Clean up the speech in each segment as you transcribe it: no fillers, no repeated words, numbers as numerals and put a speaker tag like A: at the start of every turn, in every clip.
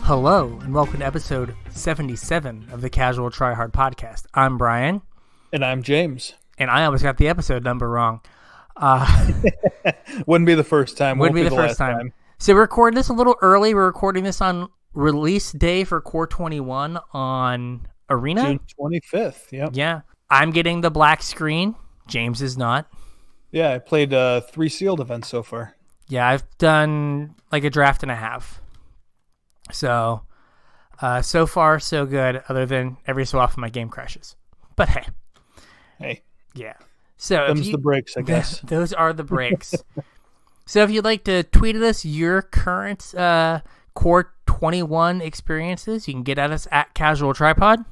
A: Hello, and welcome to episode 77 of the Casual Try Hard podcast. I'm Brian.
B: And I'm James.
A: And I almost got the episode number wrong.
B: Wouldn't be the first time.
A: Wouldn't be the first time. So we're recording this a little early. We're recording this on release day for Core 21 on Arena.
B: June 25th, yep.
A: Yeah. I'm getting the black screen. James is not.
B: Yeah, I played 3 sealed events so far.
A: Yeah, I've done like a draft and a half. So, so far, so good, other than every so often my game crashes. But hey.
B: Hey.
A: Yeah. So
B: them's the breaks, I guess.
A: Those are the breaks. So if you'd like to tweet at us your current Core 21 experiences, you can get at us at CasualTryPod.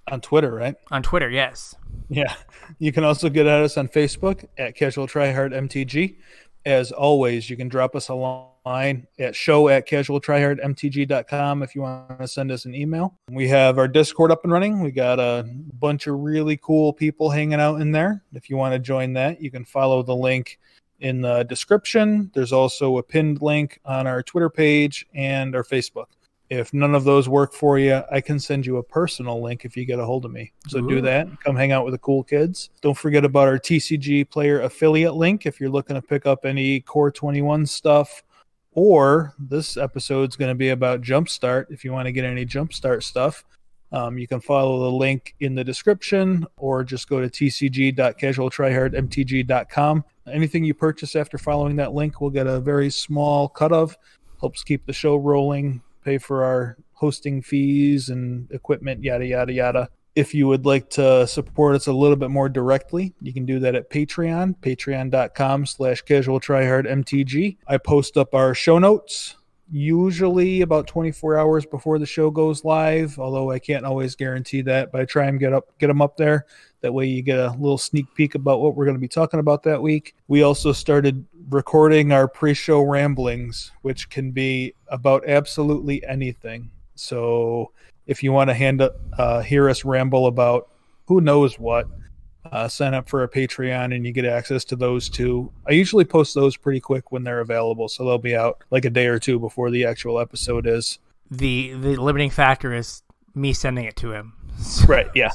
B: On Twitter, right?
A: On Twitter, yes.
B: Yeah. You can also get at us on Facebook at CasualTryHardMTG. As always, you can drop us a line at show@CasualTryHardMTG.com if you want to send us an email. We have our Discord up and running. We got a bunch of really cool people hanging out in there. If you want to join that, you can follow the link in the description. There's also a pinned link on our Twitter page and our Facebook. If none of those work for you, I can send you a personal link if you get a hold of me. So do that. Come hang out with the cool kids. Don't forget about our TCG player affiliate link if you're looking to pick up any Core 21 stuff. Or this episode's going to be about Jumpstart. If you want to get any Jumpstart stuff, you can follow the link in the description or just go to tcg.casualtryhardmtg.com. Anything you purchase after following that link will get a very small cut of. Helps keep the show rolling. Pay for our hosting fees and equipment, yada, yada, yada. If you would like to support us a little bit more directly, you can do that at Patreon, patreon.com/CasualTryHardMTG. I post up our show notes, usually about 24 hours before the show goes live, although I can't always guarantee that, but I try and get them up there. That way you get a little sneak peek about what we're going to be talking about that week. We also started recording our pre-show ramblings, which can be about absolutely anything. So if you want to hear us ramble about who knows what, sign up for a Patreon and you get access to those too. I usually post those pretty quick when they're available, so they'll be out like a day or two before the actual episode is.
A: The limiting factor is me sending it to him.
B: Right, yeah.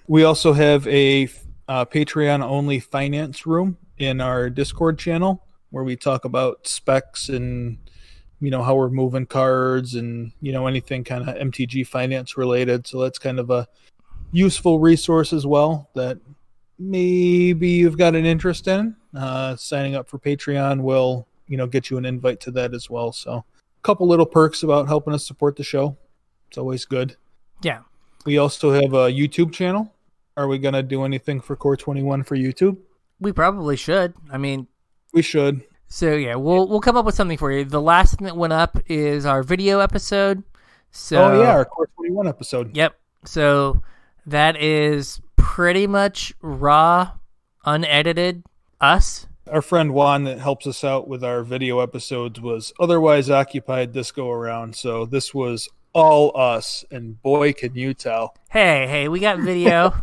B: We also have a Patreon-only finance room in our Discord channel where we talk about specs and, how we're moving cards and, anything kind of MTG finance related. So that's kind of a useful resource as well that maybe you've got an interest in. Signing up for Patreon will, get you an invite to that as well. So a couple little perks about helping us support the show. It's always good.
A: Yeah.
B: We also have a YouTube channel. Are we going to do anything for Core 21 for YouTube?
A: We probably should. I mean,
B: we should.
A: So yeah, we'll come up with something for you. The last thing that went up is our video episode. So
B: our Core 21 episode.
A: Yep. So that is pretty much raw, unedited us.
B: Our friend Juan that helps us out with our video episodes was otherwise occupied this go around. So this was all us, and boy, can you tell.
A: Hey, we got video.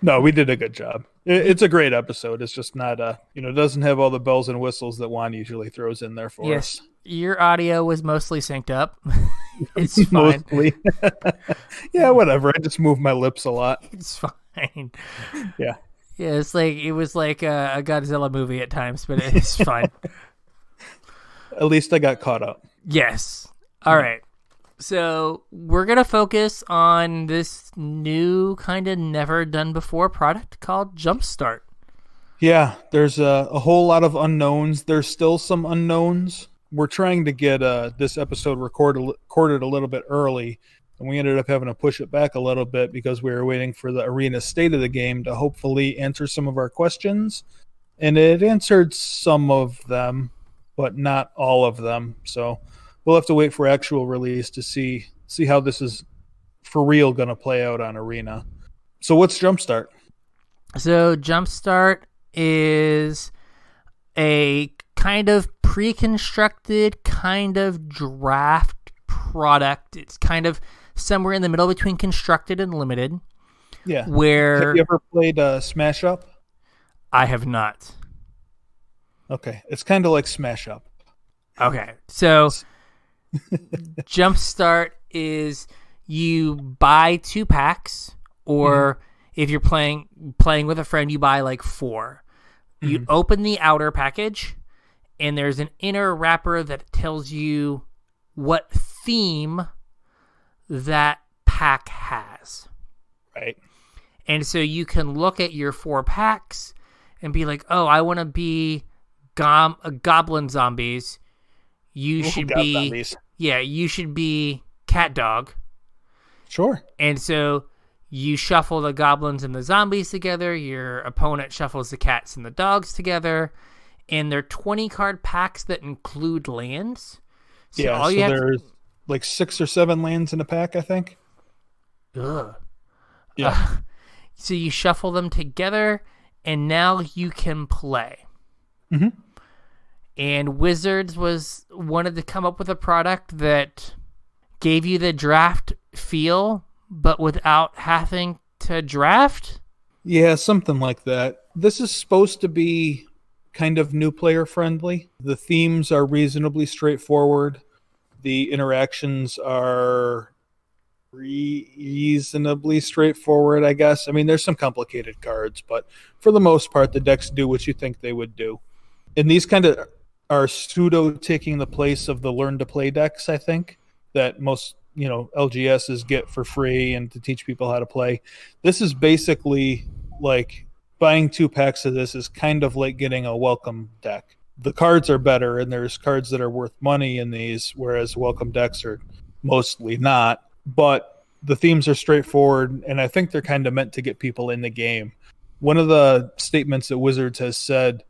B: No, we did a good job. It's a great episode. It's just not, it doesn't have all the bells and whistles that Juan usually throws in there for us.
A: Your audio was mostly synced up. It's fine. Mostly.
B: Yeah, whatever. I just move my lips a lot.
A: It's fine.
B: Yeah.
A: Yeah, it was like a Godzilla movie at times, but it's fine.
B: At least I got caught up.
A: Yes. All right. So we're going to focus on this new kind of never done before product called Jumpstart.
B: Yeah, there's a whole lot of unknowns. There's still some unknowns. We're trying to get this episode recorded a little bit early, and we ended up having to push it back a little bit because we were waiting for the Arena State of the Game to hopefully answer some of our questions. And it answered some of them, but not all of them. So we'll have to wait for actual release to see how this is for real going to play out on Arena. So what's Jumpstart?
A: So Jumpstart is a kind of pre-constructed, kind of draft product. It's kind of somewhere in the middle between constructed and limited.
B: Yeah.
A: Where
B: have you ever played Smash Up?
A: I have not.
B: Okay. It's kind of like Smash Up.
A: Okay. So Jumpstart is you buy 2 packs, or if you're playing with a friend, you buy like 4. You open the outer package, and there's an inner wrapper that tells you what theme that pack has.
B: Right.
A: And so you can look at your 4 packs and be like, oh, I want to be goblin zombies. You should be
B: zombies.
A: Yeah, you should be cat dog.
B: Sure.
A: And so you shuffle the goblins and the zombies together. Your opponent shuffles the cats and the dogs together. And they're 20 card packs that include lands. So
B: there's like 6 or 7 lands in a pack, I think.
A: Ugh.
B: Yeah.
A: So you shuffle them together, and now you can play.
B: Mm-hmm.
A: And Wizards wanted to come up with a product that gave you the draft feel, but without having to draft?
B: Yeah, something like that. This is supposed to be kind of new player friendly. The themes are reasonably straightforward. The interactions are reasonably straightforward, I guess. I mean, there's some complicated cards, but for the most part, the decks do what you think they would do. And these kind of are pseudo taking the place of the learn to play decks, I think, that most, LGSs get for free and to teach people how to play. This is basically like buying 2 packs of this is kind of like getting a welcome deck. The cards are better, and there's cards that are worth money in these, whereas welcome decks are mostly not. But the themes are straightforward, and I think they're kind of meant to get people in the game. One of the statements that Wizards has said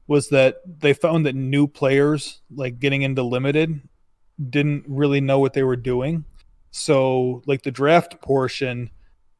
B: was that they found that new players, like getting into Limited, didn't really know what they were doing. So, like the draft portion,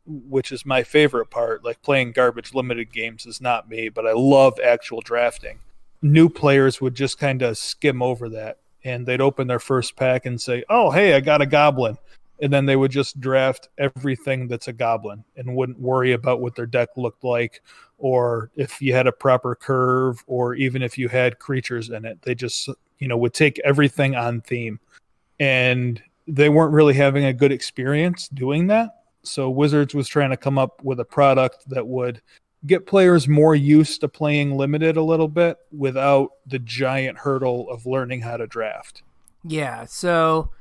B: which is my favorite part, like playing garbage Limited games is not me, but I love actual drafting. New players would just kind of skim over that, and they'd open their first pack and say, oh, hey, I got a goblin. And then they would just draft everything that's a goblin and wouldn't worry about what their deck looked like, or if you had a proper curve, or even if you had creatures in it. They just, would take everything on theme. And they weren't really having a good experience doing that. So Wizards was trying to come up with a product that would get players more used to playing Limited a little bit without the giant hurdle of learning how to draft.
A: Yeah, so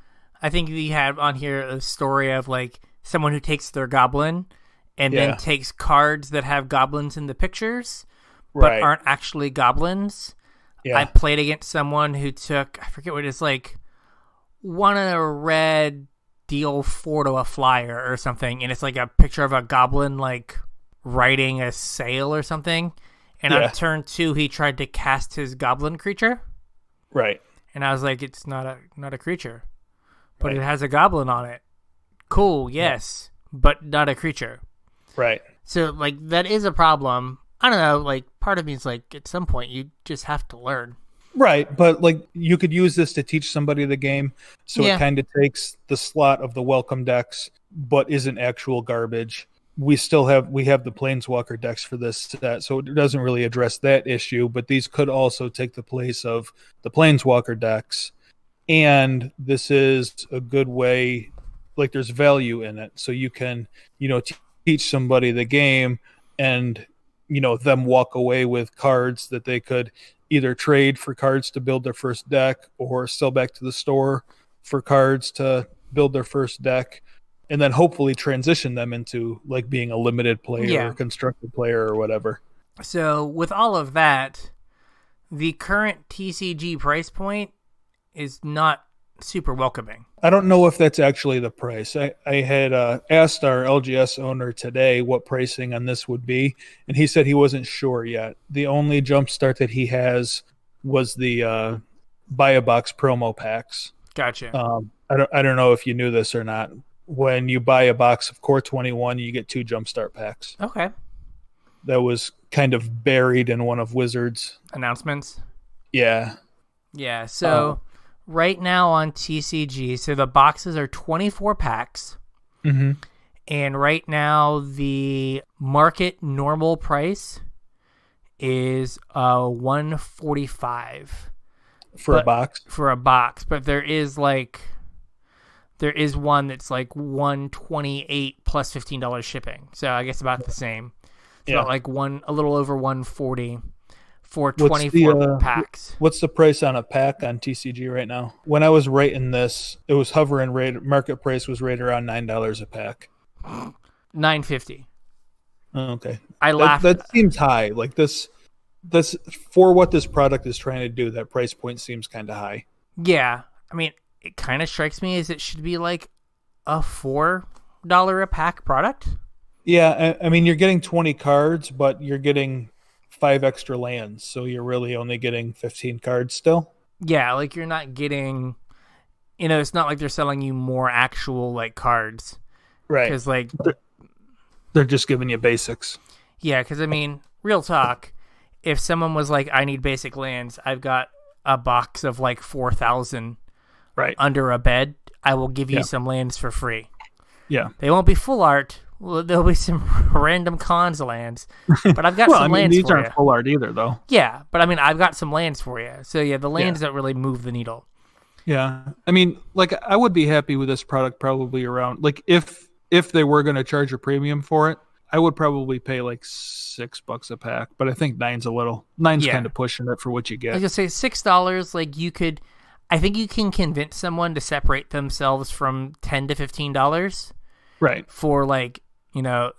A: I think we had on here a story of like someone who takes their goblin and then takes cards that have goblins in the pictures, but aren't actually goblins. Yeah. I played against someone who took, I forget what it is, like one in a red, deal 4 to a flyer or something, and it's like a picture of a goblin like riding a sail or something. And on turn 2, he tried to cast his goblin creature.
B: Right.
A: And I was like, it's not a creature. But it has a goblin on it. Cool, yes, but not a creature.
B: Right.
A: So, like, that is a problem. I don't know, like, part of me is like, at some point, you just have to learn.
B: Right, but, like, you could use this to teach somebody the game, so it kind of takes the slot of the welcome decks, but isn't actual garbage. We have the Planeswalker decks for this set, so it doesn't really address that issue, but these could also take the place of the Planeswalker decks. And this is a good way, like there's value in it. So you can, teach somebody the game and, them walk away with cards that they could either trade for cards to build their first deck or sell back to the store for cards to build their first deck, and then hopefully transition them into like being a Limited player or constructed player or whatever.
A: So with all of that, the current TCG price point is not super welcoming.
B: I don't know if that's actually the price. I had asked our LGS owner today what pricing on this would be, and he said he wasn't sure yet. The only Jumpstart that he has was the buy a box promo packs.
A: Gotcha.
B: I don't know if you knew this or not. When you buy a box of Core 21, you get 2 Jumpstart packs.
A: Okay.
B: That was kind of buried in one of Wizards'
A: announcements.
B: Yeah.
A: Yeah, so right now on TCG, so the boxes are 24 packs.
B: Mm-hmm.
A: And right now the market normal price is $145.
B: for a box.
A: For a box, but there is one that's like $128 plus $15 shipping. So I guess about the same. It's about like a little over $140 for 24 packs.
B: What's the price on a pack on TCG right now? When I was rating this, it was hovering market price was right around $9 a pack.
A: $9.50.
B: Okay.
A: I laughed.
B: That seems high. Like this for what this product is trying to do, that price point seems kind of high.
A: Yeah. I mean, it kind of strikes me as it should be like a $4 a pack product.
B: Yeah, I mean, you're getting 20 cards, but you're getting 5 extra lands, so you're really only getting 15 cards still.
A: Yeah, like you're not getting, it's not like they're selling you more actual like cards.
B: Right.
A: Because like
B: they're just giving you basics.
A: Yeah, because I mean, real talk, if someone was like, I need basic lands, I've got a box of like 4,000 under a bed, I will give you some lands for free.
B: Yeah.
A: They won't be full art. Well, there'll be some random cons lands, but I've got some lands
B: these
A: for
B: aren't full art either, though.
A: Yeah, but I mean, I've got some lands for you. So yeah, the lands don't really move the needle.
B: Yeah, I mean, like I would be happy with this product probably around like if they were going to charge a premium for it, I would probably pay like $6 a pack. But I think nine's kind of pushing it for what you get.
A: I was gonna say $6. Like I think you can convince someone to separate themselves from $10 to $15.
B: Right.
A: For like,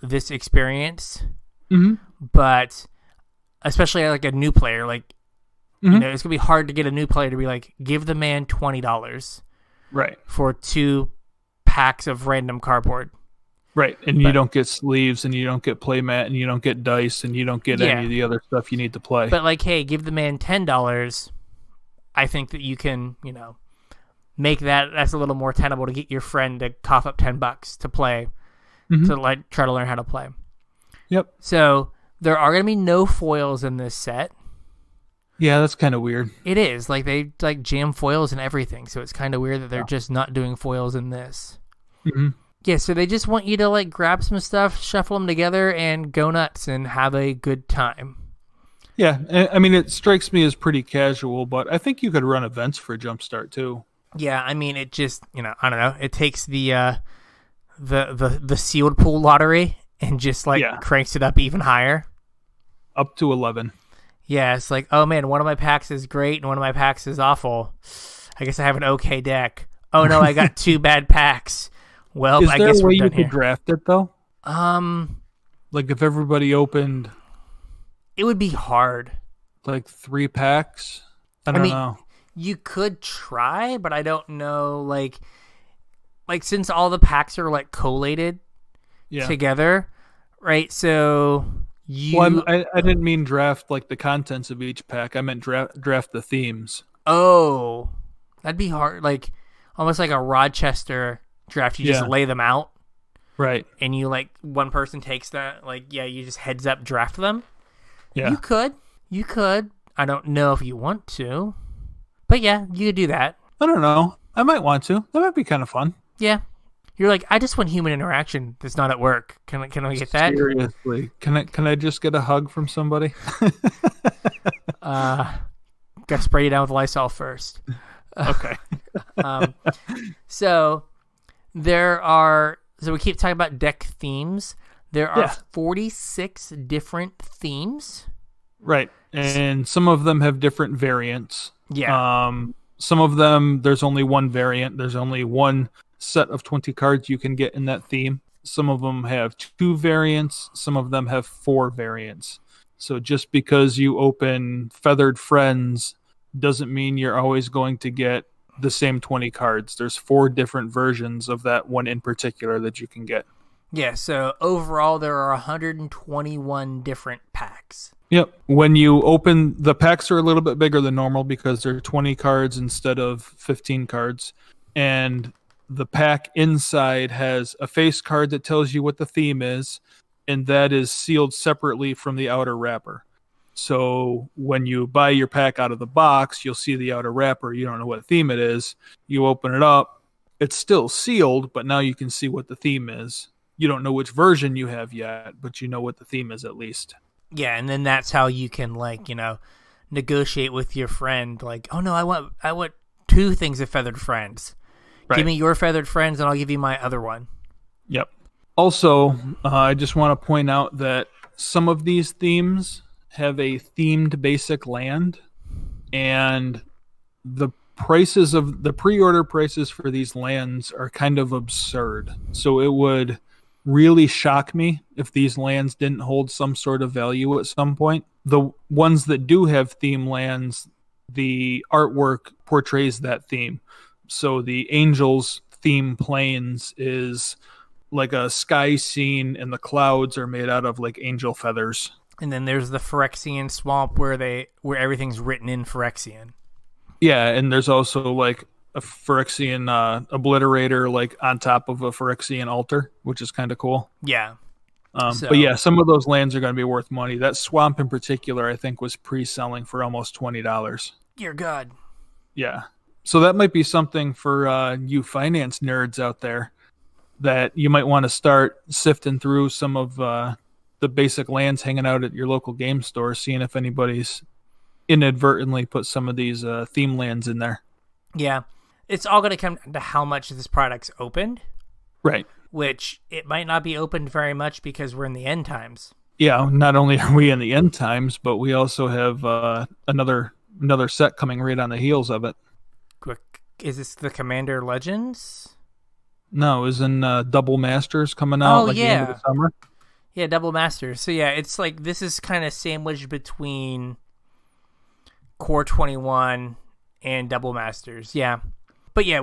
A: this experience.
B: Mm-hmm.
A: But especially like a new player, like, it's going to be hard to get a new player to be like, give the man $20.
B: Right.
A: For 2 packs of random cardboard.
B: Right. And you don't get sleeves, and you don't get playmat, and you don't get dice, and you don't get any of the other stuff you need to play.
A: But like, hey, give the man $10. I think that you can, make that's a little more tenable to get your friend to cough up $10 to play, to like try to learn how to play.
B: Yep.
A: So there are going to be no foils in this set.
B: Yeah, that's kind of weird.
A: It is like they like jam foils and everything, so it's kind of weird that they're just not doing foils in this.
B: Mm-hmm.
A: Yeah, so they just want you to like grab some stuff, shuffle them together, and go nuts and have a good time.
B: Yeah, I mean, it strikes me as pretty casual, but I think you could run events for Jumpstart too.
A: Yeah, I mean, it just, I don't know. It takes the sealed pool lottery and just like cranks it up even higher.
B: Up to 11.
A: Yeah, it's like, oh man, one of my packs is great and one of my packs is awful. I guess I have an okay deck. Oh no, I got 2 bad packs. Well, I guess we're done here. Is there a way you could
B: draft it though? Like if everybody opened,
A: it would be hard.
B: Like 3 packs. I don't know.
A: You could try, but I don't know. Like since all the packs are like collated together, right? So
B: I didn't mean draft like the contents of each pack. I meant draft the themes.
A: Oh, that'd be hard. Like almost like a Rochester draft. You just lay them out,
B: right?
A: And you like one person takes that. Like you just heads up draft them.
B: Yeah,
A: you could. I don't know if you want to. But yeah, you could do that.
B: I don't know. I might want to. That might be kind of fun.
A: Yeah. You're like, I just want human interaction that's not at work. Can I get that?
B: Seriously. Can I just get a hug from somebody?
A: Gotta spray you down with Lysol first.
B: Okay.
A: So we keep talking about deck themes. There are 46 different themes.
B: Right. And some of them have different variants.
A: Yeah.
B: Some of them, there's only one variant. There's only one set of 20 cards you can get in that theme. Some of them have 2 variants. Some of them have 4 variants. So just because you open Feathered Friends doesn't mean you're always going to get the same 20 cards. There's 4 different versions of that one in particular that you can get.
A: Yeah, so overall there are 121 different packs.
B: Yep. When you open, the packs are a little bit bigger than normal because they're 20 cards instead of 15 cards. And the pack inside has a face card that tells you what the theme is, and that is sealed separately from the outer wrapper. So when you buy your pack out of the box, you'll see the outer wrapper. You don't know what theme it is. You open it up. It's still sealed, but now you can see what the theme is. You don't know which version you have yet, but you know what the theme is at least.
A: Yeah, and then that's how you can, negotiate with your friend, like, oh no, I want 2 things of Feathered Friends. Right. Give me your Feathered Friends, and I'll give you my other one.
B: Yep. Also, I just want to point out that some of these themes have a themed basic land, and the prices of the pre-order prices for these lands are kind of absurd. So it would really shock me if these lands didn't hold some sort of value at some point. The ones that do have theme lands, the artwork portrays that theme. So the Angels theme plains is like a sky scene, and the clouds are made out of like angel feathers.
A: And then there's the Phyrexian swamp where everything's written in Phyrexian. Yeah,
B: and there's also like a Phyrexian obliterator like on top of a Phyrexian altar, which is kind of cool.
A: Yeah.
B: But yeah, some of those lands are going to be worth money. That swamp in particular, I think, was pre-selling for almost $20.
A: Dear God.
B: Yeah. So that might be something for you finance nerds out there, that you might want to start sifting through some of the basic lands hanging out at your local game store, seeing if anybody's inadvertently put some of these theme lands in there.
A: Yeah. It's all going to come down to how much this product's opened.
B: Right.
A: Which it might not be opened very much because we're in the end times.
B: Yeah, not only are we in the end times, but we also have another set coming right on the heels of it.
A: Is this the Commander Legends?
B: No, isn't Double Masters coming out the end of the summer?
A: Yeah, Double Masters. So yeah, it's like this is kind of sandwiched between Core 21 and Double Masters. Yeah. But yeah,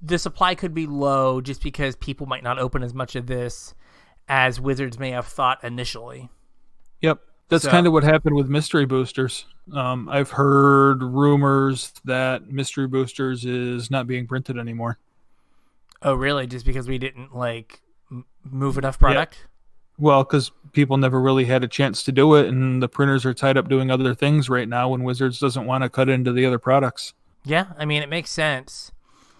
A: the supply could be low just because people might not open as much of this as Wizards may have thought initially.
B: Yep. That's kind of what happened with Mystery Boosters. I've heard rumors that Mystery Boosters is not being printed anymore.
A: Oh, really? Just because we didn't move enough product?
B: Yeah. Well, because people never really had a chance to do it, and the printers are tied up doing other things right now when Wizards doesn't want to cut into the other products.
A: Yeah, I mean, it makes sense.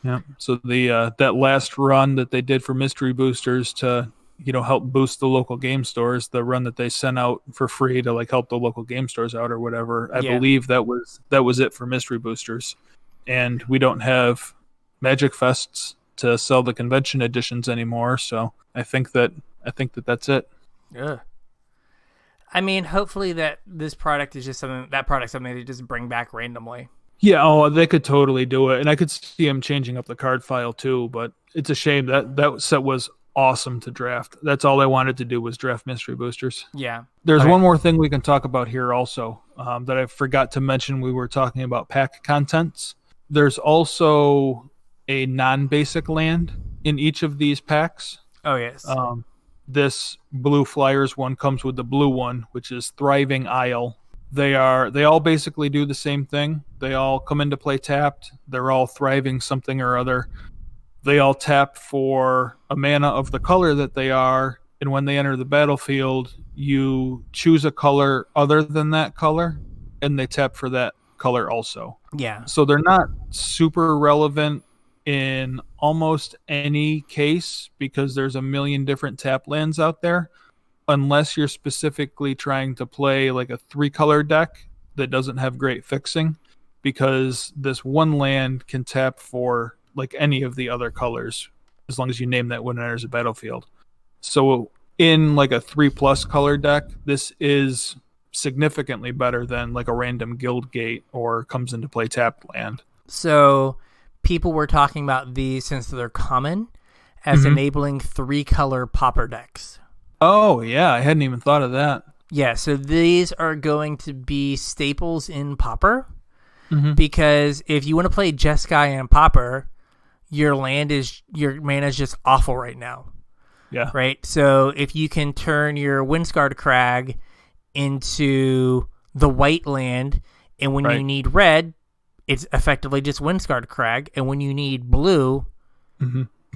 B: Yeah. So the that last run that they did for Mystery Boosters to help boost the local game stores, the run that they sent out for free to help the local game stores out or whatever, I believe that was it for Mystery Boosters. And we don't have Magic Fests to sell the convention editions anymore, so I think that's it.
A: Yeah. I mean, hopefully that this product is just something they just bring back randomly.
B: Yeah, they could totally do it, and I could see them changing up the card file too, but it's a shame that set was awesome to draft. That's all I wanted to do was draft Mystery Boosters.
A: Yeah.
B: There's one more thing we can talk about here also that I forgot to mention. We were talking about pack contents. There's also a non-basic land in each of these packs.
A: Oh, yes.
B: This Blue Flyers one comes with the blue one, which is Thriving Isle. They all basically do the same thing. They all come into play tapped. They're all thriving something or other. They all tap for a mana of the color that they are, and when they enter the battlefield, you choose a color other than that color, and they tap for that color also.
A: Yeah.
B: So they're not super relevant in almost any case because there's a million different tap lands out there, unless you're specifically trying to play like a 3-color deck that doesn't have great fixing, because this one land can tap for like any of the other colors as long as you name that when it enters a battlefield. So in like a 3+ color deck, this is significantly better than like a random guild gate or comes into play tapped land.
A: So people were talking about these, since they're common, as enabling 3-color popper decks.
B: Oh yeah, I hadn't even thought of that.
A: Yeah, so these are going to be staples in popper, because if you want to play Jeskai and popper, your mana is just awful right now.
B: Yeah.
A: Right? So if you can turn your Windscarred Crag into the white land, and when you need red, it's effectively just Windscarred Crag, and when you need blue,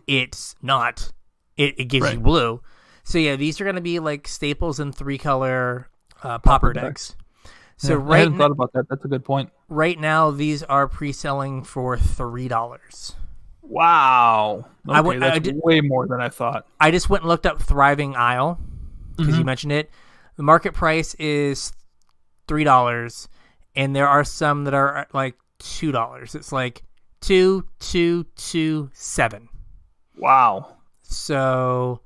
A: it's not. It gives you blue. So yeah, these are going to be like staples in 3-color popper decks. So
B: I hadn't thought about that. That's a good point.
A: Right now, these are pre-selling for $3.
B: Wow. Okay, that's way more than I thought.
A: I just went and looked up Thriving Isle because you mentioned it. The market price is $3, and there are some that are like $2. It's like 2,227.
B: Wow.
A: So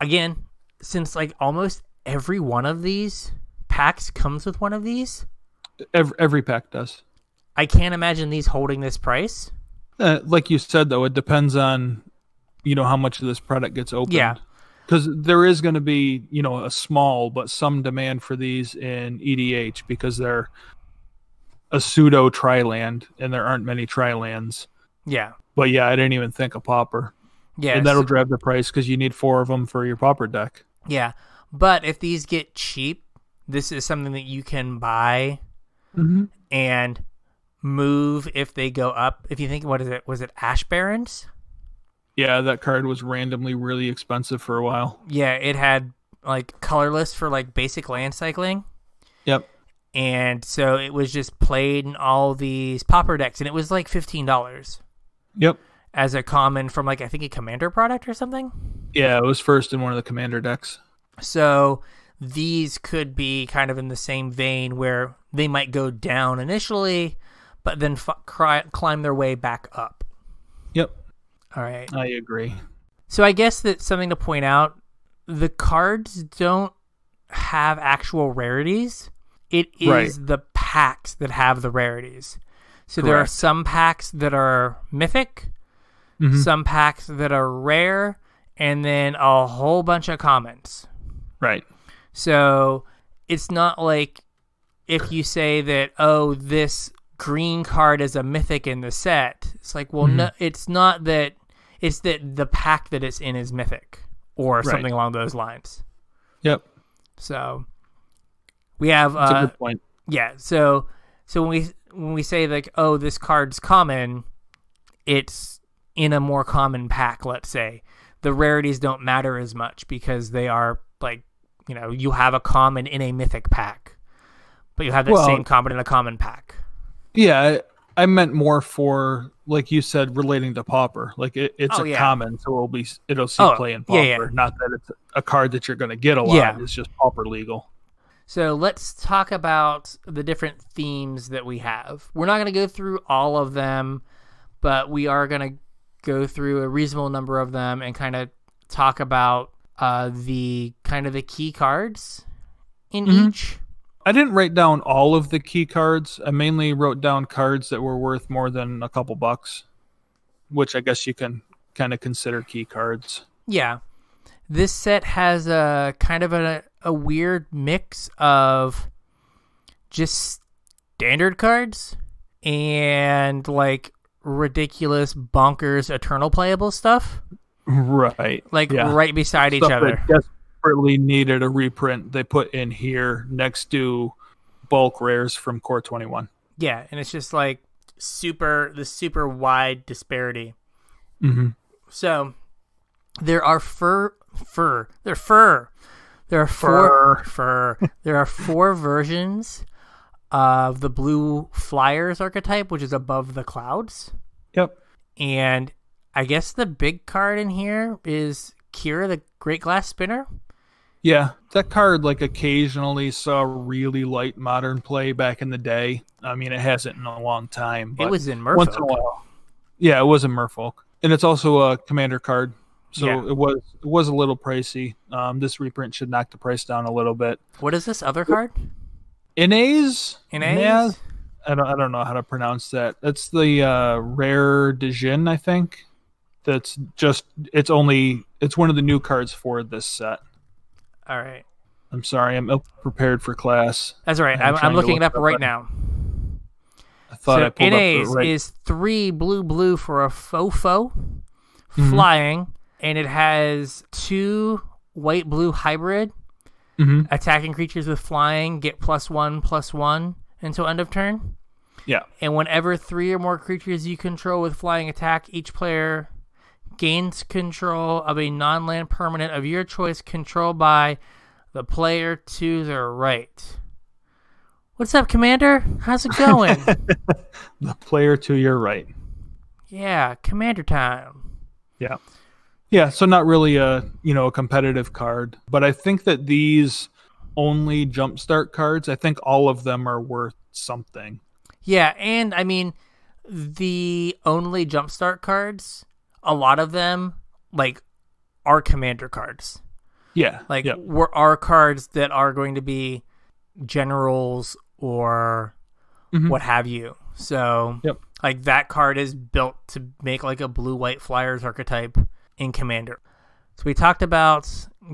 A: again, since like almost every one of these packs comes with one of these,
B: every pack does.
A: I can't imagine these holding this price.
B: Like you said, though, it depends on, how much of this product gets opened.
A: Yeah.
B: Because there is going to be, a small but some demand for these in EDH because they're a pseudo tri-land and there aren't many tri-lands.
A: Yeah.
B: But yeah, I didn't even think of Pauper.
A: Yeah.
B: And that'll drive the price because you need 4 of them for your Pauper deck.
A: Yeah. But if these get cheap, this is something that you can buy and move if they go up. If you think, what is it? Was it Ash Barons?
B: Yeah, that card was randomly really expensive for a while.
A: Yeah, it had like colorless for like basic land cycling.
B: Yep.
A: And so it was just played in all these Pauper decks, and it was like $15.
B: Yep.
A: As a common from like, I think, a Commander product or something.
B: Yeah, it was first in one of the Commander decks.
A: So these could be kind of in the same vein where they might go down initially, but then climb their way back up.
B: Yep.
A: All right.
B: I agree.
A: So I guess that's something to point out. The cards don't have actual rarities. It is the packs that have the rarities. So there are some packs that are mythic, some packs that are rare, and then a whole bunch of commons.
B: Right.
A: So it's not like if you say that, oh, this green card is a mythic in the set. It's like, well, no, it's not that. It's that the pack that it's in is mythic or something along those lines. Yep. So we have.
B: That's a good point.
A: Yeah. So when we say like, oh, this card's common, it's in a more common pack. Let's say the rarities don't matter as much because they are like, you have a common in a mythic pack, but you have that same common in a common pack. Yeah.
B: I meant more for, like you said, relating to Pauper. Like it's common, so it'll see play in Pauper. Yeah. Not that it's a card that you're going to get a lot. Yeah. It's just Pauper legal.
A: So let's talk about the different themes that we have. We're not going to go through all of them, but we are going to go through a reasonable number of them and kind of talk about the key cards in each.
B: I didn't write down all of the key cards. I mainly wrote down cards that were worth more than a couple bucks, which I guess you can kind of consider key cards.
A: Yeah. This set has a kind of a weird mix of just standard cards and like ridiculous bonkers eternal playable stuff.
B: Right.
A: Like right beside each other.
B: Desperately needed a reprint they put in here next to bulk rares from Core 21.
A: Yeah, and it's just like super wide disparity. So there are there are 4 versions of the blue flyers archetype, which is above the clouds.
B: Yep.
A: And I guess the big card in here is Kira, the Great Glass Spinner.
B: Yeah, that card occasionally saw really light modern play back in the day. I mean, it hasn't in a long time. But
A: it was in Merfolk.
B: Once in a while. Yeah, it was in Merfolk. And it's also a commander card. So it was a little pricey. This reprint should knock the price down a little bit.
A: What is this other card?
B: Inez?
A: Inez?
B: I don't know how to pronounce that. That's the Rare Dijin, I think. It's one of the new cards for this set.
A: All right.
B: I'm sorry, I'm ill-prepared for class.
A: That's all right. I'm looking it up right now.
B: I thought I pulled
A: Inez
B: up the right.
A: is 3 blue for a fofo flying, and it has 2 white-blue hybrid. Attacking creatures with flying get +1/+1 until end of turn.
B: Yeah.
A: And whenever 3 or more creatures you control with flying attack, each player gains control of a non-land permanent of your choice controlled by the player to their right. What's up, Commander? How's it going?
B: The player to your right.
A: Yeah, Commander time.
B: Yeah. Yeah, so not really a competitive card, but I think that these only Jumpstart cards, I think all of them are worth something.
A: Yeah, and I mean, the only Jumpstart cards, a lot of them, like, are commander cards.
B: Yeah.
A: Like, are cards that are going to be generals or what have you. So, like, that card is built to make, like, a blue-white Flyers archetype in Commander. So we talked about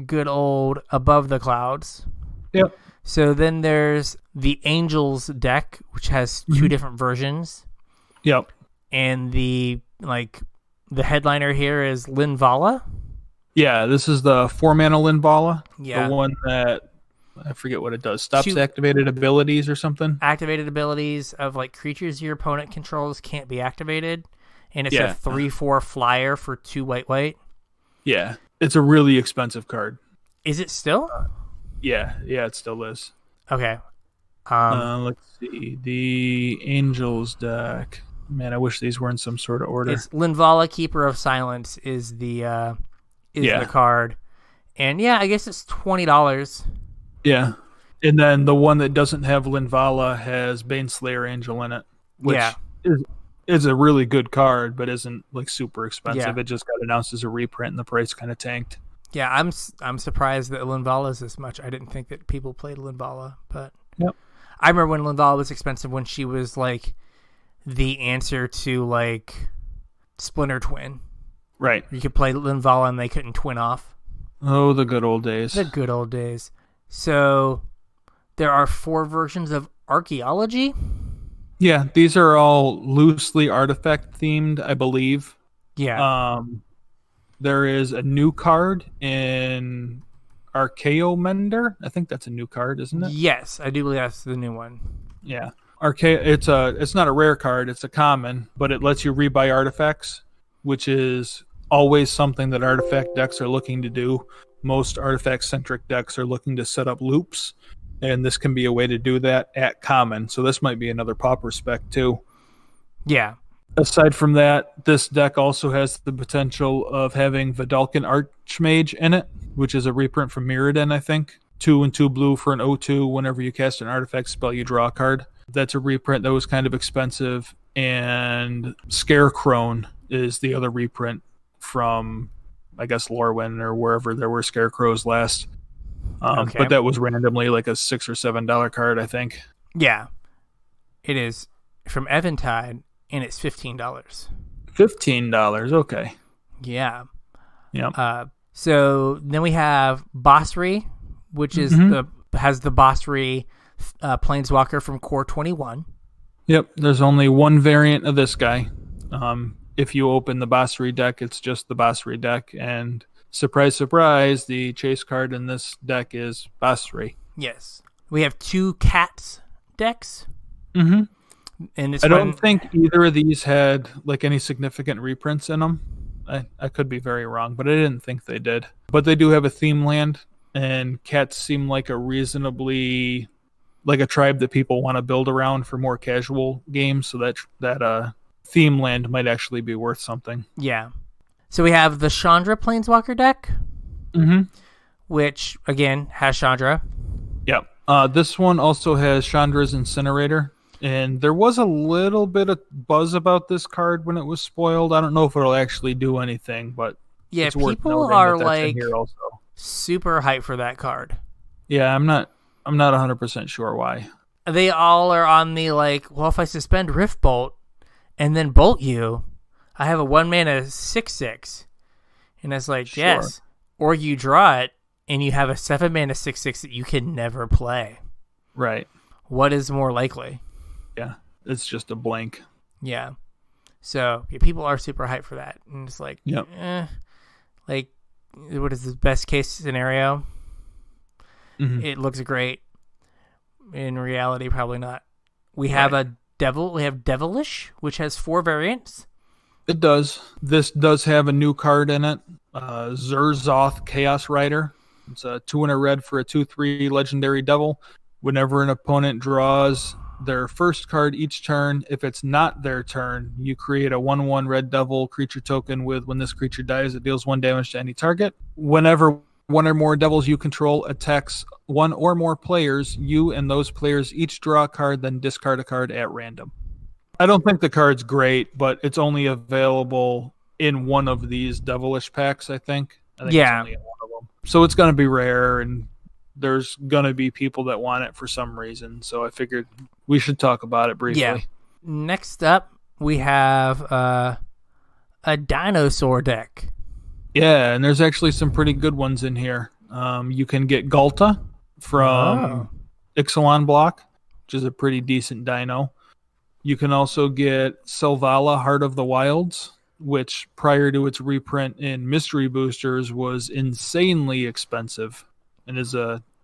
A: good old Above the Clouds.
B: Yep.
A: So then there's the Angels deck, which has two different versions.
B: Yep.
A: And the headliner here is Linvala.
B: Yeah, this is the 4-mana Linvala.
A: Yeah.
B: The one that, I forget what it does. Stops activated abilities or something?
A: Activated abilities of, like, creatures your opponent controls can't be activated. And it's a 3/4 flyer for 2 white.
B: Yeah. It's a really expensive card.
A: Is it still?
B: Yeah, it still is.
A: Okay.
B: Let's see. The Angels deck. Man, I wish these were in some sort of order.
A: It's Linvala, Keeper of Silence is the card. And yeah, I guess it's $20.
B: Yeah. And then the one that doesn't have Linvala has Baneslayer Angel in it, which is a really good card, but isn't, like, super expensive.
A: Yeah.
B: It just got announced as a reprint, and the price kind of tanked.
A: Yeah, I'm surprised that Linvala is this much. I didn't think that people played Linvala, but I remember when Linvala was expensive when she was, like, the answer to, like, Splinter Twin.
B: Right.
A: You could play Linvala and they couldn't twin off.
B: Oh, the good old days.
A: The good old days. So there are 4 versions of Archaeology.
B: Yeah, these are all loosely artifact themed, I believe.
A: Yeah.
B: There is a new card in Archaeomender. I think that's a new card, isn't it?
A: Yes, I do believe that's the new one.
B: Yeah. It's not a rare card, it's a common, but it lets you rebuy artifacts, which is always something that artifact decks are looking to do. Most artifact-centric decks are looking to set up loops, and this can be a way to do that at common. So this might be another pauper spec too.
A: Yeah.
B: Aside from that, this deck also has the potential of having Vidalcan Archmage in it, which is a reprint from Mirrodin, I think. 2 and 2 blue for an 0/2. Whenever you cast an artifact spell, you draw a card. That's a reprint that was kind of expensive. And Scarecrow is the other reprint from, I guess, Lorwyn or wherever there were Scarecrows last. But that was randomly like a $6 or $7 card, I think.
A: Yeah. It is from Eventide, and it's $15.
B: $15, okay.
A: Yeah.
B: Yeah.
A: So then we have Basri, which is has the Basri Planeswalker from Core 21.
B: Yep, there's only one variant of this guy. If you open the Basri deck, it's just the Basri deck, and surprise, surprise, the chase card in this deck is Basri.
A: Yes. We have 2 Cats decks.
B: Mm-hmm.
A: And
B: I don't think either of these had, like, any significant reprints in them. I could be very wrong, but I didn't think they did. But they do have a theme land, and Cats seem like a reasonably, like, a tribe that people want to build around for more casual games, so that theme land might actually be worth something.
A: Yeah. So we have the Chandra Planeswalker deck, which, again, has Chandra.
B: Yep. This one also has Chandra's Incinerator. And there was a little bit of buzz about this card when it was spoiled. I don't know if it'll actually do anything, but
A: yeah,
B: it's worth
A: people
B: noting
A: are
B: that
A: like
B: here also.
A: Super hyped for that card.
B: Yeah, I'm not 100% sure why.
A: They all are on the, like, well, if I suspend Rift Bolt and then bolt you, I have a 1-mana 6/6. And it's like,
B: sure.
A: Yes. Or you draw it and you have a 7-mana 6/6 that you can never play.
B: Right.
A: What is more likely?
B: Yeah, it's just a blank.
A: Yeah. So people are super hyped for that. And it's like, like, what is the best case scenario? It looks great. In reality, probably not. We have Devilish, which has 4 variants.
B: It does. This does have a new card in it. Zerzoth Chaos Rider. It's a 2 and a red for a 2/3 legendary devil. Whenever an opponent draws their first card each turn, if it's not their turn, you create a 1/1 red devil creature token with, when this creature dies, it deals 1 damage to any target. Whenever One or more devils you control attacks one or more players. You and those players each draw a card, then discard a card at random. I don't think the card's great, but it's only available in one of these devilish packs, I think. It's only in one of them. So it's going to be rare, and there's going to be people that want it for some reason. So I figured we should talk about it briefly.
A: Yeah. Next up, we have a dinosaur deck.
B: Yeah, and there's actually some pretty good ones in here. You can get Galta from Ixalan Block, which is a pretty decent dino. You can also get Selvala, Heart of the Wilds, which prior to its reprint in Mystery Boosters was insanely expensive and is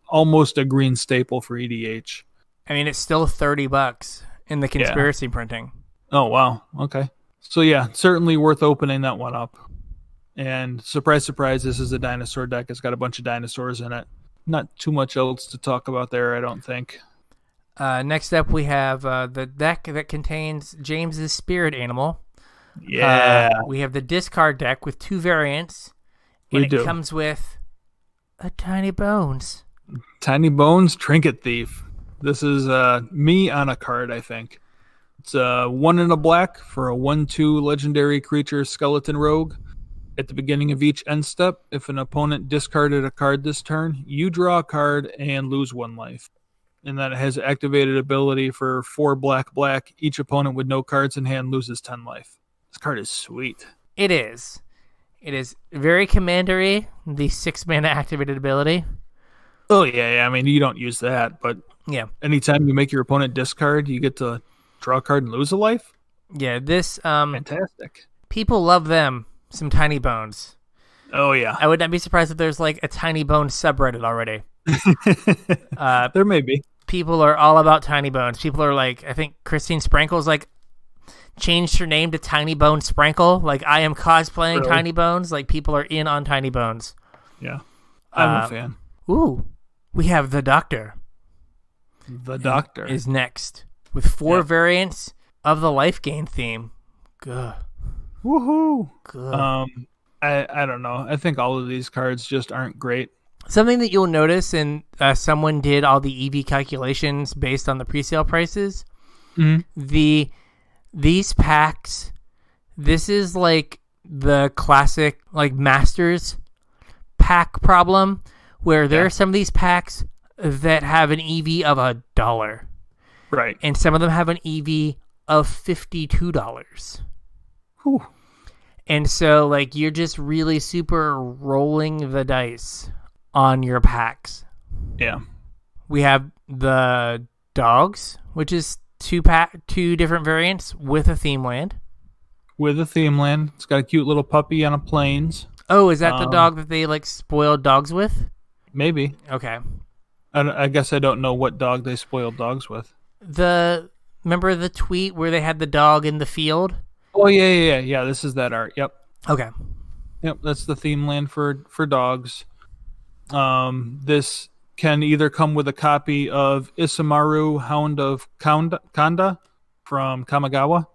B: almost a green staple for EDH.
A: I mean, it's still $30 in the conspiracy printing.
B: Oh, wow. Okay. So, yeah, certainly worth opening that one up. And surprise, surprise, this is a dinosaur deck. It's got a bunch of dinosaurs in it. Not too much else to talk about there, I don't think.
A: Next up, we have the deck that contains James's spirit animal.
B: Yeah.
A: We have the discard deck with 2 variants. And it comes with a Tiny Bones.
B: Tiny Bones Trinket Thief. This is me on a card, I think. It's 1 and a black for a 1/2 legendary creature skeleton rogue. At the beginning of each end step, if an opponent discarded a card this turn, you draw a card and lose 1 life. And then it has activated ability for 4 black. Each opponent with no cards in hand loses 10 life. This card is sweet.
A: It is. It is very commandery, the 6-mana activated ability.
B: Oh, yeah. I mean, you don't use that, but
A: yeah,
B: anytime you make your opponent discard, you get to draw a card and lose a life?
A: Yeah, this...
B: fantastic.
A: People love them. Some Tiny Bones.
B: Oh, yeah.
A: I would not be surprised if there's like a Tiny Bones subreddit already.
B: There may be.
A: People are all about Tiny Bones. People are like, I think Christine Sprankle's like changed her name to Tiny Bone Sprankle. Like, I am cosplaying
B: Really?
A: Tiny Bones. Like, people are in on Tiny Bones.
B: Yeah. I'm a fan.
A: Ooh, we have the Doctor.
B: The Doctor
A: is next with 4 variants of the life gain theme. Good.
B: Woohoo!
A: Good.
B: I don't know. I think all of these cards just aren't great.
A: Something that you'll notice, and someone did all the EV calculations based on the presale prices.
B: Mm-hmm.
A: These packs, this is like the classic like Masters pack problem, where there are some of these packs that have an EV of $1,
B: right?
A: And some of them have an EV of $52.
B: Whew.
A: And so, like, you're just really super rolling the dice on your packs.
B: Yeah.
A: We have the Dogs, which is 2 different variants with a theme land.
B: With a theme land. It's got a cute little puppy on a plains.
A: Oh, is that the dog that they, like, spoiled dogs with?
B: Maybe.
A: Okay.
B: I guess I don't know what dog they spoiled dogs with.
A: Remember the tweet where they had the dog in the field?
B: Oh, yeah. This is that art. Yep.
A: Okay.
B: Yep, that's the theme land for dogs. This can either come with a copy of Isamaru, Hound of Kanda from Kamigawa.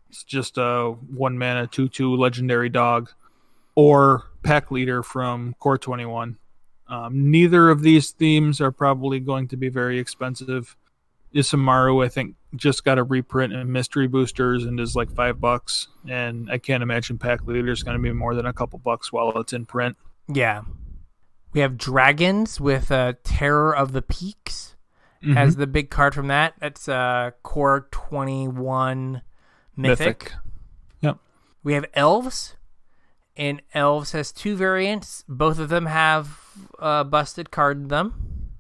B: It's just a 1-mana 2/2 legendary dog. Or Pack Leader from Core 21. Neither of these themes are probably going to be very expensive. Isamaru, I think, just got a reprint in Mystery Boosters and is like $5, and I can't imagine Pack Leader is going to be more than a couple bucks while it's in print.
A: Yeah. We have Dragons with Terror of the Peaks as the big card from that. That's Core 21 Mythic.
B: Yep.
A: We have Elves, and Elves has 2 variants. Both of them have busted card in them.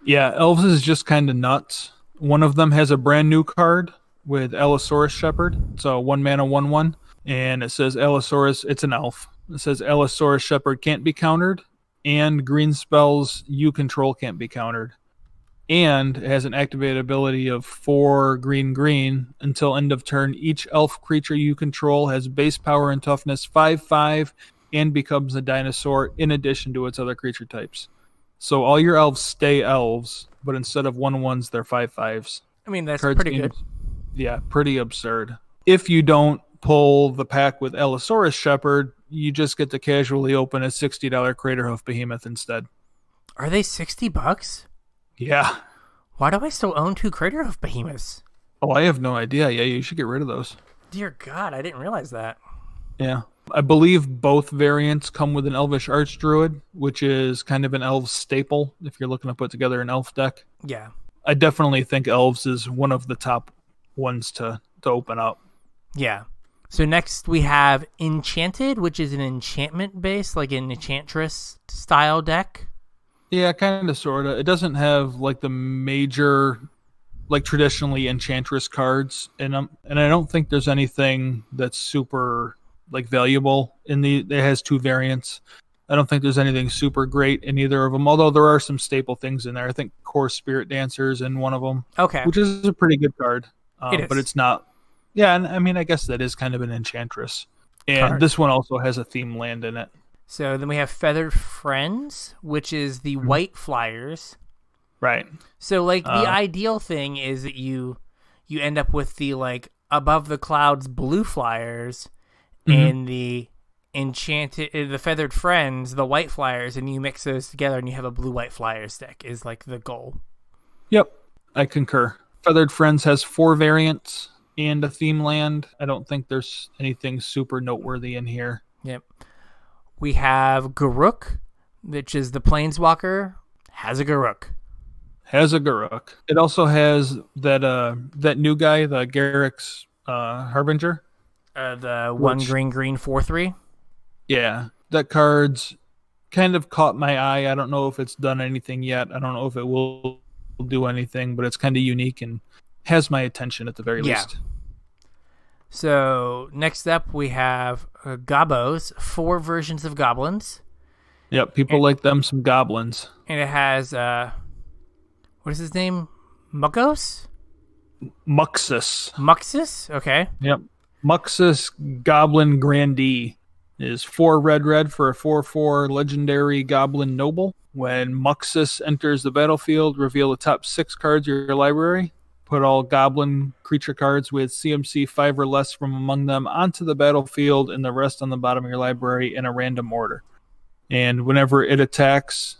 B: Yeah, Elves is just kind of nuts. One of them has a brand new card with Allosaurus Shepherd. So 1-mana 1/1. And it says Allosaurus, it's an elf. It says Allosaurus Shepherd can't be countered. And green spells you control can't be countered. And it has an activated ability of 4 green. Until end of turn, each elf creature you control has base power and toughness 5/5 and becomes a dinosaur in addition to its other creature types. So all your elves stay elves, but instead of 1/1s, they're 5/5s.
A: I mean, that's pretty good.
B: Yeah, pretty absurd. If you don't pull the pack with Allosaurus Shepherd, you just get to casually open a $60 Craterhoof Behemoth instead.
A: Are they $60?
B: Yeah.
A: Why do I still own 2 Craterhoof Behemoths?
B: Oh, I have no idea. Yeah, you should get rid of those.
A: Dear God, I didn't realize that.
B: Yeah. I believe both variants come with an Elvish Archdruid, which is kind of an elf staple if you're looking to put together an elf deck.
A: Yeah.
B: I definitely think elves is one of the top ones to open up.
A: Yeah. So next we have Enchanted, which is an enchantment base, like an Enchantress style deck.
B: Yeah, kind of, sort of. It doesn't have like the major, like traditionally Enchantress cards in them. And I don't think there's anything that's super like valuable in it has 2 variants. I don't think there's anything super great in either of them, although there are some staple things in there. I think Core Spirit Dancers in one of them.
A: Okay.
B: Which is a pretty good card.
A: It is.
B: But it's not. Yeah, and I mean, I guess that is kind of an Enchantress. And
A: card.
B: This one also has a theme land in it.
A: So then we have Feathered Friends, which is the white flyers.
B: Right.
A: So like the ideal thing is that you end up with the like above the clouds blue flyers and the the Feathered Friends, the white flyers, and you mix those together and you have a blue-white flyers deck is like the goal.
B: Yep, I concur. Feathered Friends has 4 variants and a theme land. I don't think there's anything super noteworthy in here.
A: Yep. We have Garruk, which is the Planeswalker, has a Garruk.
B: Has a Garruk. It also has that new guy, the Garruk's Harbinger.
A: The 1 green 4/3.
B: Yeah, that card's kind of caught my eye. I don't know if it's done anything yet. I don't know if it will do anything, but it's kind of unique and has my attention at the very least.
A: So next up we have Gobos, 4 versions of goblins.
B: Yep, people like them some goblins.
A: And it has what is his name? Muxus? Muxus? Okay.
B: Yep. Muxus Goblin Grandee is 4 red for a 4/4 legendary Goblin Noble. When Muxus enters the battlefield, reveal the top 6 cards of your library. Put all Goblin creature cards with CMC 5 or less from among them onto the battlefield and the rest on the bottom of your library in a random order. And whenever it attacks,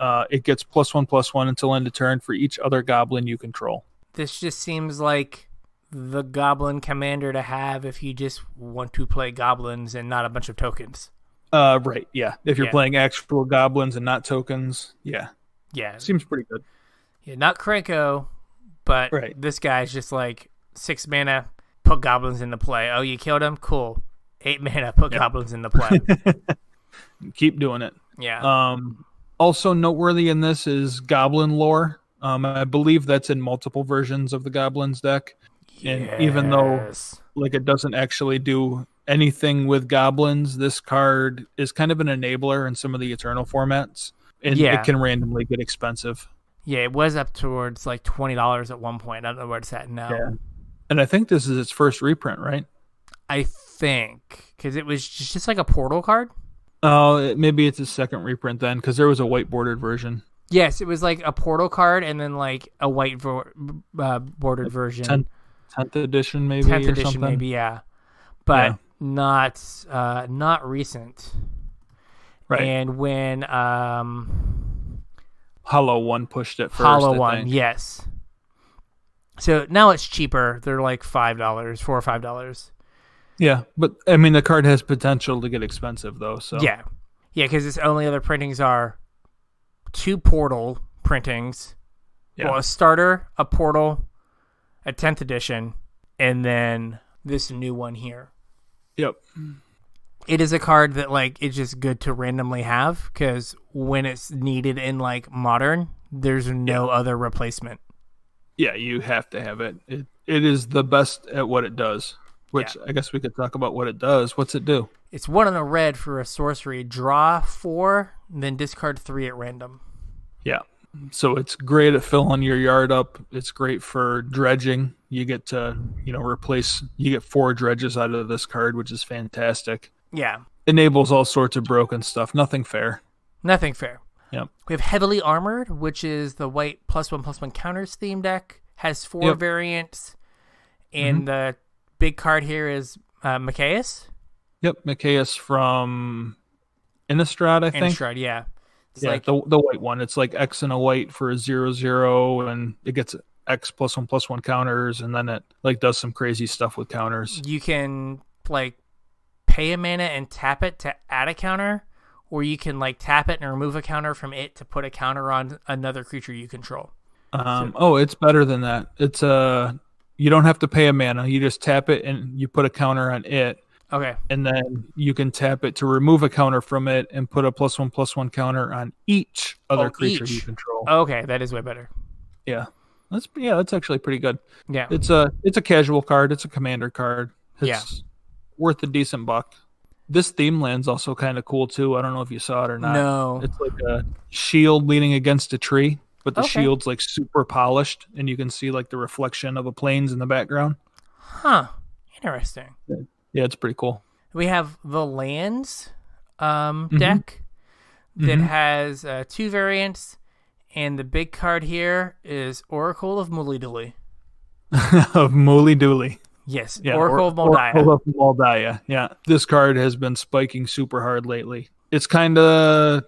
B: it gets +1/+1 until end of turn for each other Goblin you control.
A: This just seems like the Goblin commander to have if you just want to play goblins and not a bunch of tokens.
B: Right, yeah. If you're playing actual goblins and not tokens, yeah.
A: Yeah.
B: Seems pretty good.
A: Yeah, not Krenko, but this guy's just like 6 mana, put goblins into play. Oh, you killed him? Cool. 8 mana, put goblins into play.
B: Keep doing it.
A: Yeah.
B: Also noteworthy in this is Goblin lore. I believe that's in multiple versions of the Goblins deck. And even though like it doesn't actually do anything with goblins, this card is kind of an enabler in some of the Eternal formats. And it can randomly get expensive.
A: Yeah, it was up towards like $20 at one point. I don't know where it's at now.
B: Yeah. And I think this is its first reprint, right?
A: I think. Because it was just like a portal card.
B: Oh, maybe it's a second reprint then, because there was a white bordered version.
A: Yes, it was like a portal card and then like a white bordered version.
B: 10th edition maybe
A: 10th
B: or
A: edition
B: something.
A: maybe, yeah. But not recent.
B: Right.
A: And when
B: Hollow One pushed it first.
A: Hollow
B: I
A: One,
B: think.
A: yes. So now it's cheaper. They're like $5, $4 or $5.
B: Yeah, but I mean the card has potential to get expensive though. So
A: yeah, because its only other printings are 2 portal printings.
B: Yeah.
A: Well, a starter, a portal, a 10th edition, and then this new one here.
B: Yep.
A: It is a card that like it's just good to randomly have because when it's needed in like modern, there's no other replacement.
B: Yeah, you have to have it. It is the best at what it does. Which I guess we could talk about what it does. What's it do?
A: It's 1 and a red for a sorcery. Draw 4, then discard 3 at random.
B: Yeah. So it's great at filling your yard up. It's great for dredging. You get to, replace. You get 4 dredges out of this card, which is fantastic.
A: Yeah.
B: Enables all sorts of broken stuff. Nothing fair.
A: Nothing fair.
B: Yep.
A: We have Heavily Armored, which is the white +1/+1 counters theme deck. Has 4 variants. And the big card here is Machias.
B: Yep, Micaeus from Innistrad, I think.
A: Innistrad, yeah. It's
B: yeah,
A: like
B: the white one. It's like X and a white for a 0/0, and it gets X +1/+1 counters, and then it like does some crazy stuff with counters.
A: you can like pay a mana and tap it to add a counter, or you can like tap it and remove a counter from it to put a counter on another creature you control.
B: It's better than that. It's you don't have to pay a mana. You just tap it and you put a counter on it.
A: Okay.
B: And then you can tap it to remove a counter from it and put a +1/+1 counter on each other creature you control.
A: Okay, that is way better.
B: Yeah. That's actually pretty good.
A: Yeah.
B: It's a casual card. It's a commander card. It's worth a decent buck. This theme land's also kind of cool too. I don't know if you saw it or not.
A: No.
B: It's like a shield leaning against a tree, but the
A: Okay.
B: shield's like super polished, and you can see like the reflection of a plains in the background.
A: Huh. Interesting.
B: Yeah, it's pretty cool.
A: We have the lands deck that has 2 variants, and the big card here is Oracle of Muliduli.
B: Of Moly Dooley.
A: Yes,
B: Yeah,
A: Oracle of Moldiah.
B: Oracle of Moldiah. Yeah, this card has been spiking super hard lately. It's kind of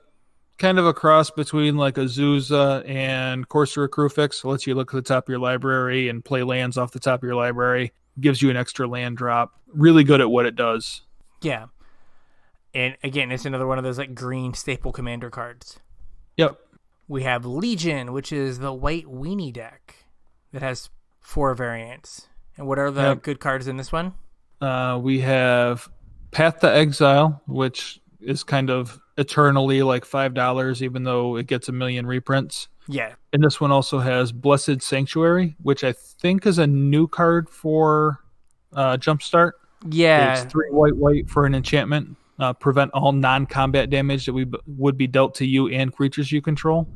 B: a cross between like Azusa and Corsair Crucifix. It lets you look at the top of your library and play lands off the top of your library. Gives you an extra land drop. Really good at what it does.
A: Yeah. And again, it's another one of those like green staple commander cards.
B: Yep.
A: We have Legion, which is the white weenie deck that has 4 variants. And what are the good cards in this one?
B: We have Path to Exile, which is kind of eternally like $5, even though it gets a million reprints.
A: Yeah.
B: And this one also has Blessed Sanctuary, which I think is a new card for Jumpstart.
A: Yeah.
B: It's 3 white for an enchantment. Prevent all non-combat damage that would be dealt to you and creatures you control.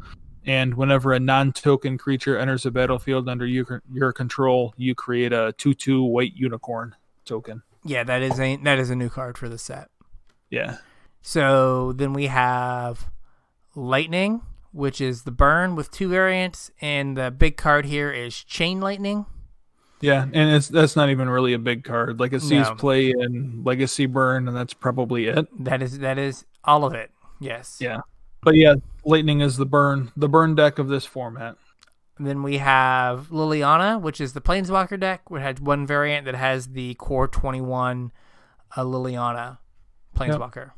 B: And whenever a non-token creature enters the battlefield under your control, you create a 2/2 white unicorn token.
A: Yeah, that is a new card for the set.
B: Yeah.
A: So then we have Lightning, which is the burn with 2 variants, and the big card here is Chain Lightning.
B: Yeah, and that's not even really a big card. Like it sees play in Legacy Burn, and that's probably it.
A: That is all of it. Yes.
B: Yeah. But yeah, Lightning is the burn deck of this format.
A: And then we have Liliana, which is the Planeswalker deck, which has 1 variant that has the Core 21 Liliana Planeswalker. Yep.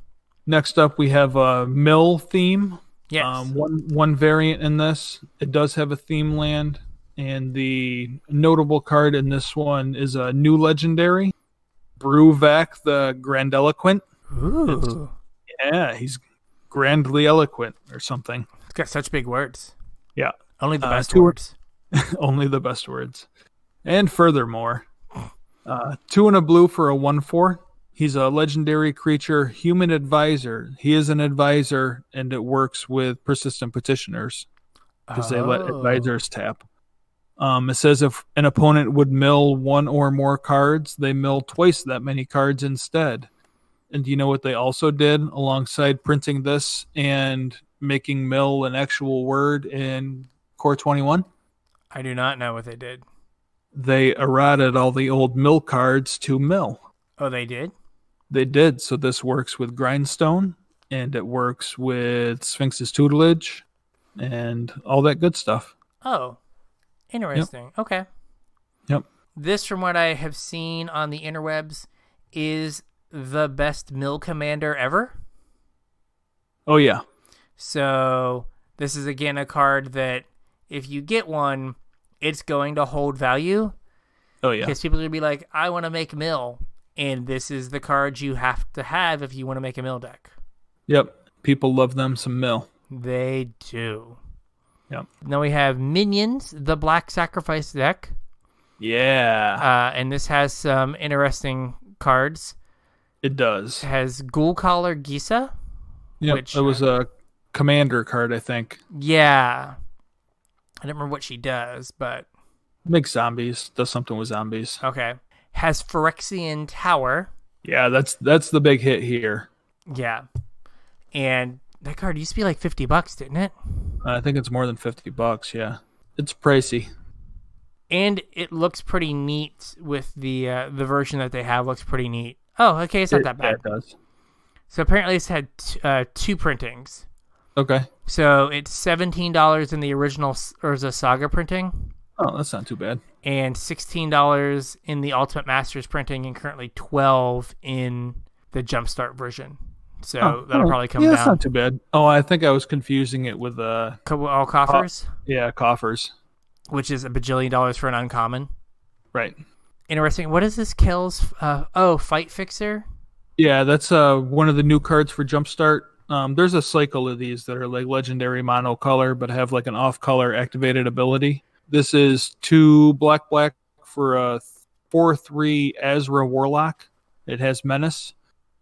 B: Next up, we have a Mill theme.
A: Yes.
B: One variant in this. It does have a theme land, and the notable card in this one is a new legendary, Brewvac the Grandiloquent.
A: Ooh.
B: He's grandly eloquent or something.
A: It's got such big words.
B: Yeah.
A: Only the best words.
B: Only the best words. And furthermore, 2 and a blue for a 1/4. He's a legendary creature, human advisor. He is an advisor, and it works with persistent petitioners because they let advisors tap. It says if an opponent would mill 1 or more cards, they mill twice that many cards instead. And do you know what they also did alongside printing this and making mill an actual word in Core 21?
A: I do not know what they did.
B: They eroded all the old mill cards to mill.
A: Oh, they did?
B: They did. So this works with Grindstone, and it works with Sphinx's Tutelage, and all that good stuff.
A: Oh, interesting. Yep. Okay.
B: Yep.
A: This, from what I have seen on the interwebs, is the best mill commander ever.
B: Oh, yeah.
A: So this is, again, a card that if you get one, it's going to hold value.
B: Oh, yeah.
A: Because people are going to be like, I want to make mill. And this is the card you have to have if you want to make a mill deck.
B: Yep. People love them some mill.
A: They do.
B: Yep.
A: Now we have Minions, the Black Sacrifice deck.
B: Yeah.
A: And this has some interesting cards.
B: It does.
A: It has Ghoul Caller Gisa.
B: Yep. It was a commander card, I think.
A: Yeah. I don't remember what she does, but...
B: Makes zombies. Does something with zombies.
A: Okay. Has Phyrexian Tower.
B: Yeah, that's the big hit here.
A: Yeah. And that card used to be like $50, didn't it?
B: I think it's more than $50, yeah. It's pricey.
A: And it looks pretty neat with the version that they have looks pretty neat. Oh, okay, it's not that
B: Yeah,
A: bad.
B: it does.
A: So apparently it's had two printings.
B: Okay.
A: So it's $17 in the original Urza Saga printing.
B: Oh, that's not too bad.
A: And $16 in the Ultimate Masters printing, and currently $12 in the Jumpstart version. So that'll probably come down.
B: Yeah, that's not too bad. Oh, I think I was confusing it with
A: all coffers.
B: Yeah, coffers.
A: Which is $1 bajillion for an uncommon.
B: Right.
A: Interesting. What is this Kel's? Fight Fixer?
B: Yeah, that's one of the new cards for Jumpstart. There's a cycle of these that are like legendary monocolor, but have like an off-color activated ability. This is 2 black for a 4/3 Azra Warlock. It has Menace.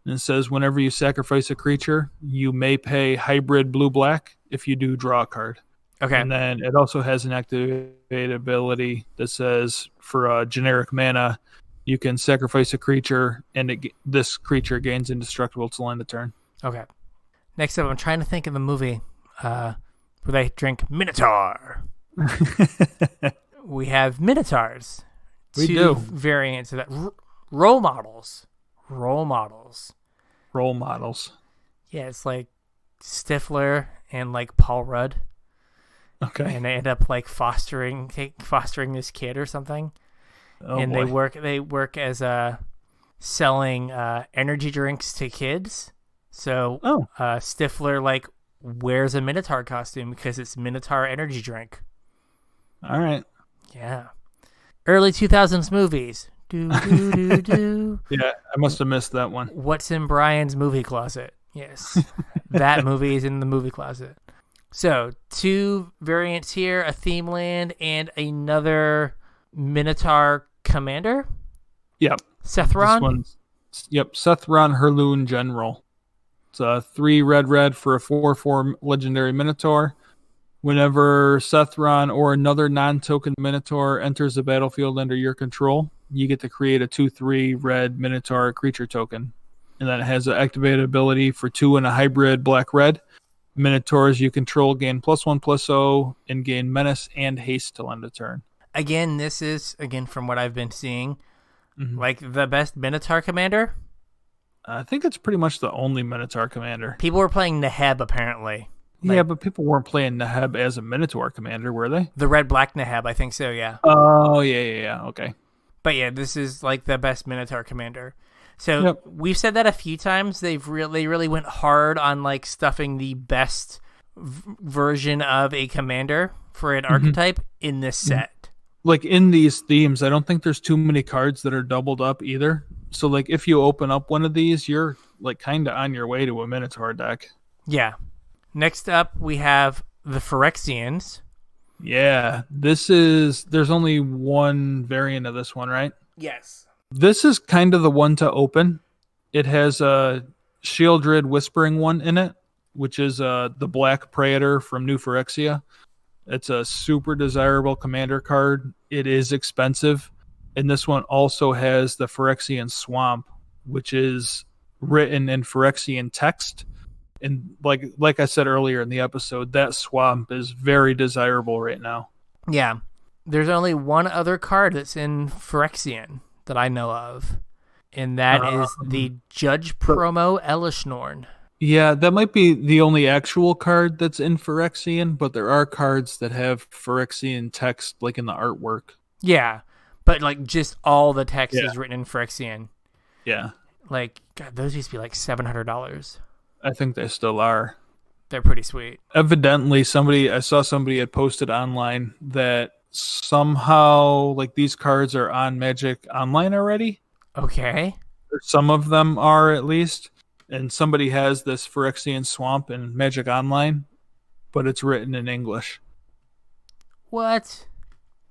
B: And it says whenever you sacrifice a creature, you may pay hybrid blue-black. If you do, draw a card.
A: Okay.
B: And then it also has an activated ability that says for generic mana, you can sacrifice a creature, and this creature gains indestructible till end of turn.
A: Okay. Next up, I'm trying to think of a movie where they drink Minotaur. We have Minotaurs.
B: We
A: Two
B: do.
A: variants of that. Role models.
B: Role models.
A: Yeah, it's like Stifler and like Paul Rudd.
B: Okay.
A: And they end up like fostering this kid or something.
B: Oh,
A: and
B: boy.
A: they work as selling energy drinks to kids. So Stifler like wears a Minotaur costume because it's Minotaur energy drink.
B: All right.
A: Yeah. Early 2000s movies. Do, do, do, do.
B: Yeah, I must have missed that one.
A: What's in Brian's movie closet? Yes. That movie is in the movie closet. So, 2 variants here, a theme land and another Minotaur commander.
B: Yep.
A: Sethron?
B: Sethron Herloon General. It's a 3 red for a 4/4 legendary Minotaur. Whenever Sethron or another non-token Minotaur enters the battlefield under your control, you get to create a 2/3 red Minotaur creature token. And then it has an activated ability for 2 and a hybrid black-red. Minotaurs you control gain +1/+0 and gain menace and haste till end of turn.
A: Again, this is, from what I've been seeing, like the best Minotaur commander.
B: I think it's pretty much the only Minotaur commander.
A: People were playing Neheb, apparently.
B: Yeah, but people weren't playing Neheb as a Minotaur commander, were they?
A: The red-black Neheb, I think so, yeah.
B: Oh, yeah, okay.
A: But yeah, this is like the best Minotaur commander. So we've said that a few times. They really went hard on like stuffing the best version of a commander for an archetype in this set.
B: Like in these themes, I don't think there's too many cards that are doubled up either. So like if you open up one of these, you're like kind of on your way to a Minotaur deck.
A: Yeah. Next up, we have the Phyrexians.
B: Yeah, there's only one variant of this one, right?
A: Yes.
B: This is kind of the one to open. It has a Shieldred Whispering one in it, which is the Black Praetor from New Phyrexia. It's a super desirable commander card. It is expensive. And this one also has the Phyrexian Swamp, which is written in Phyrexian text. And like I said earlier in the episode, that swamp is very desirable right now.
A: Yeah. There's only one other card that's in Phyrexian that I know of. And that is the Judge Promo Elishnorn.
B: Yeah, that might be the only actual card that's in Phyrexian, but there are cards that have Phyrexian text like in the artwork.
A: Yeah. But like just all the text is written in Phyrexian.
B: Yeah.
A: Like, God, those used to be like $700.
B: I think they still are.
A: They're pretty sweet.
B: Evidently, I saw somebody had posted online that somehow like these cards are on Magic Online already.
A: Okay.
B: Some of them are at least. And somebody has this Phyrexian Swamp in Magic Online, but it's written in English.
A: What?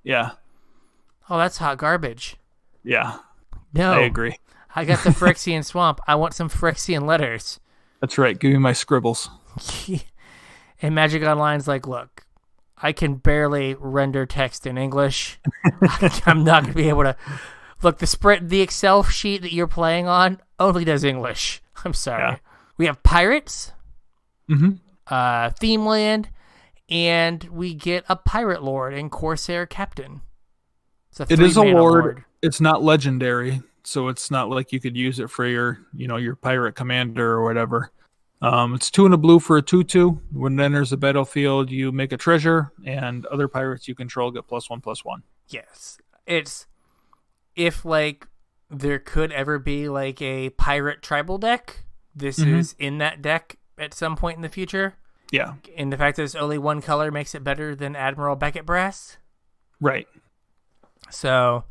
B: Yeah.
A: Oh, that's hot garbage.
B: Yeah.
A: No.
B: I agree.
A: I got the Phyrexian Swamp. I want some Phyrexian letters.
B: That's right. Give me my scribbles.
A: And Magic Online's like, look, I can barely render text in English. I'm not going to be able to. Look, the Excel sheet that you're playing on only does English. I'm sorry. Yeah. We have pirates, theme land, and we get a pirate lord and corsair captain.
B: It is a lord. It's not legendary. so it's not like you could use it for your pirate commander or whatever. It's 2 and a blue for a 2/2. When it enters the battlefield, you make a treasure, and other pirates you control get +1/+1.
A: Yes. It's if like there could ever be like a pirate tribal deck, this is in that deck at some point in the future.
B: Yeah.
A: And the fact that it's only one color makes it better than Admiral Beckett Brass.
B: Right.
A: So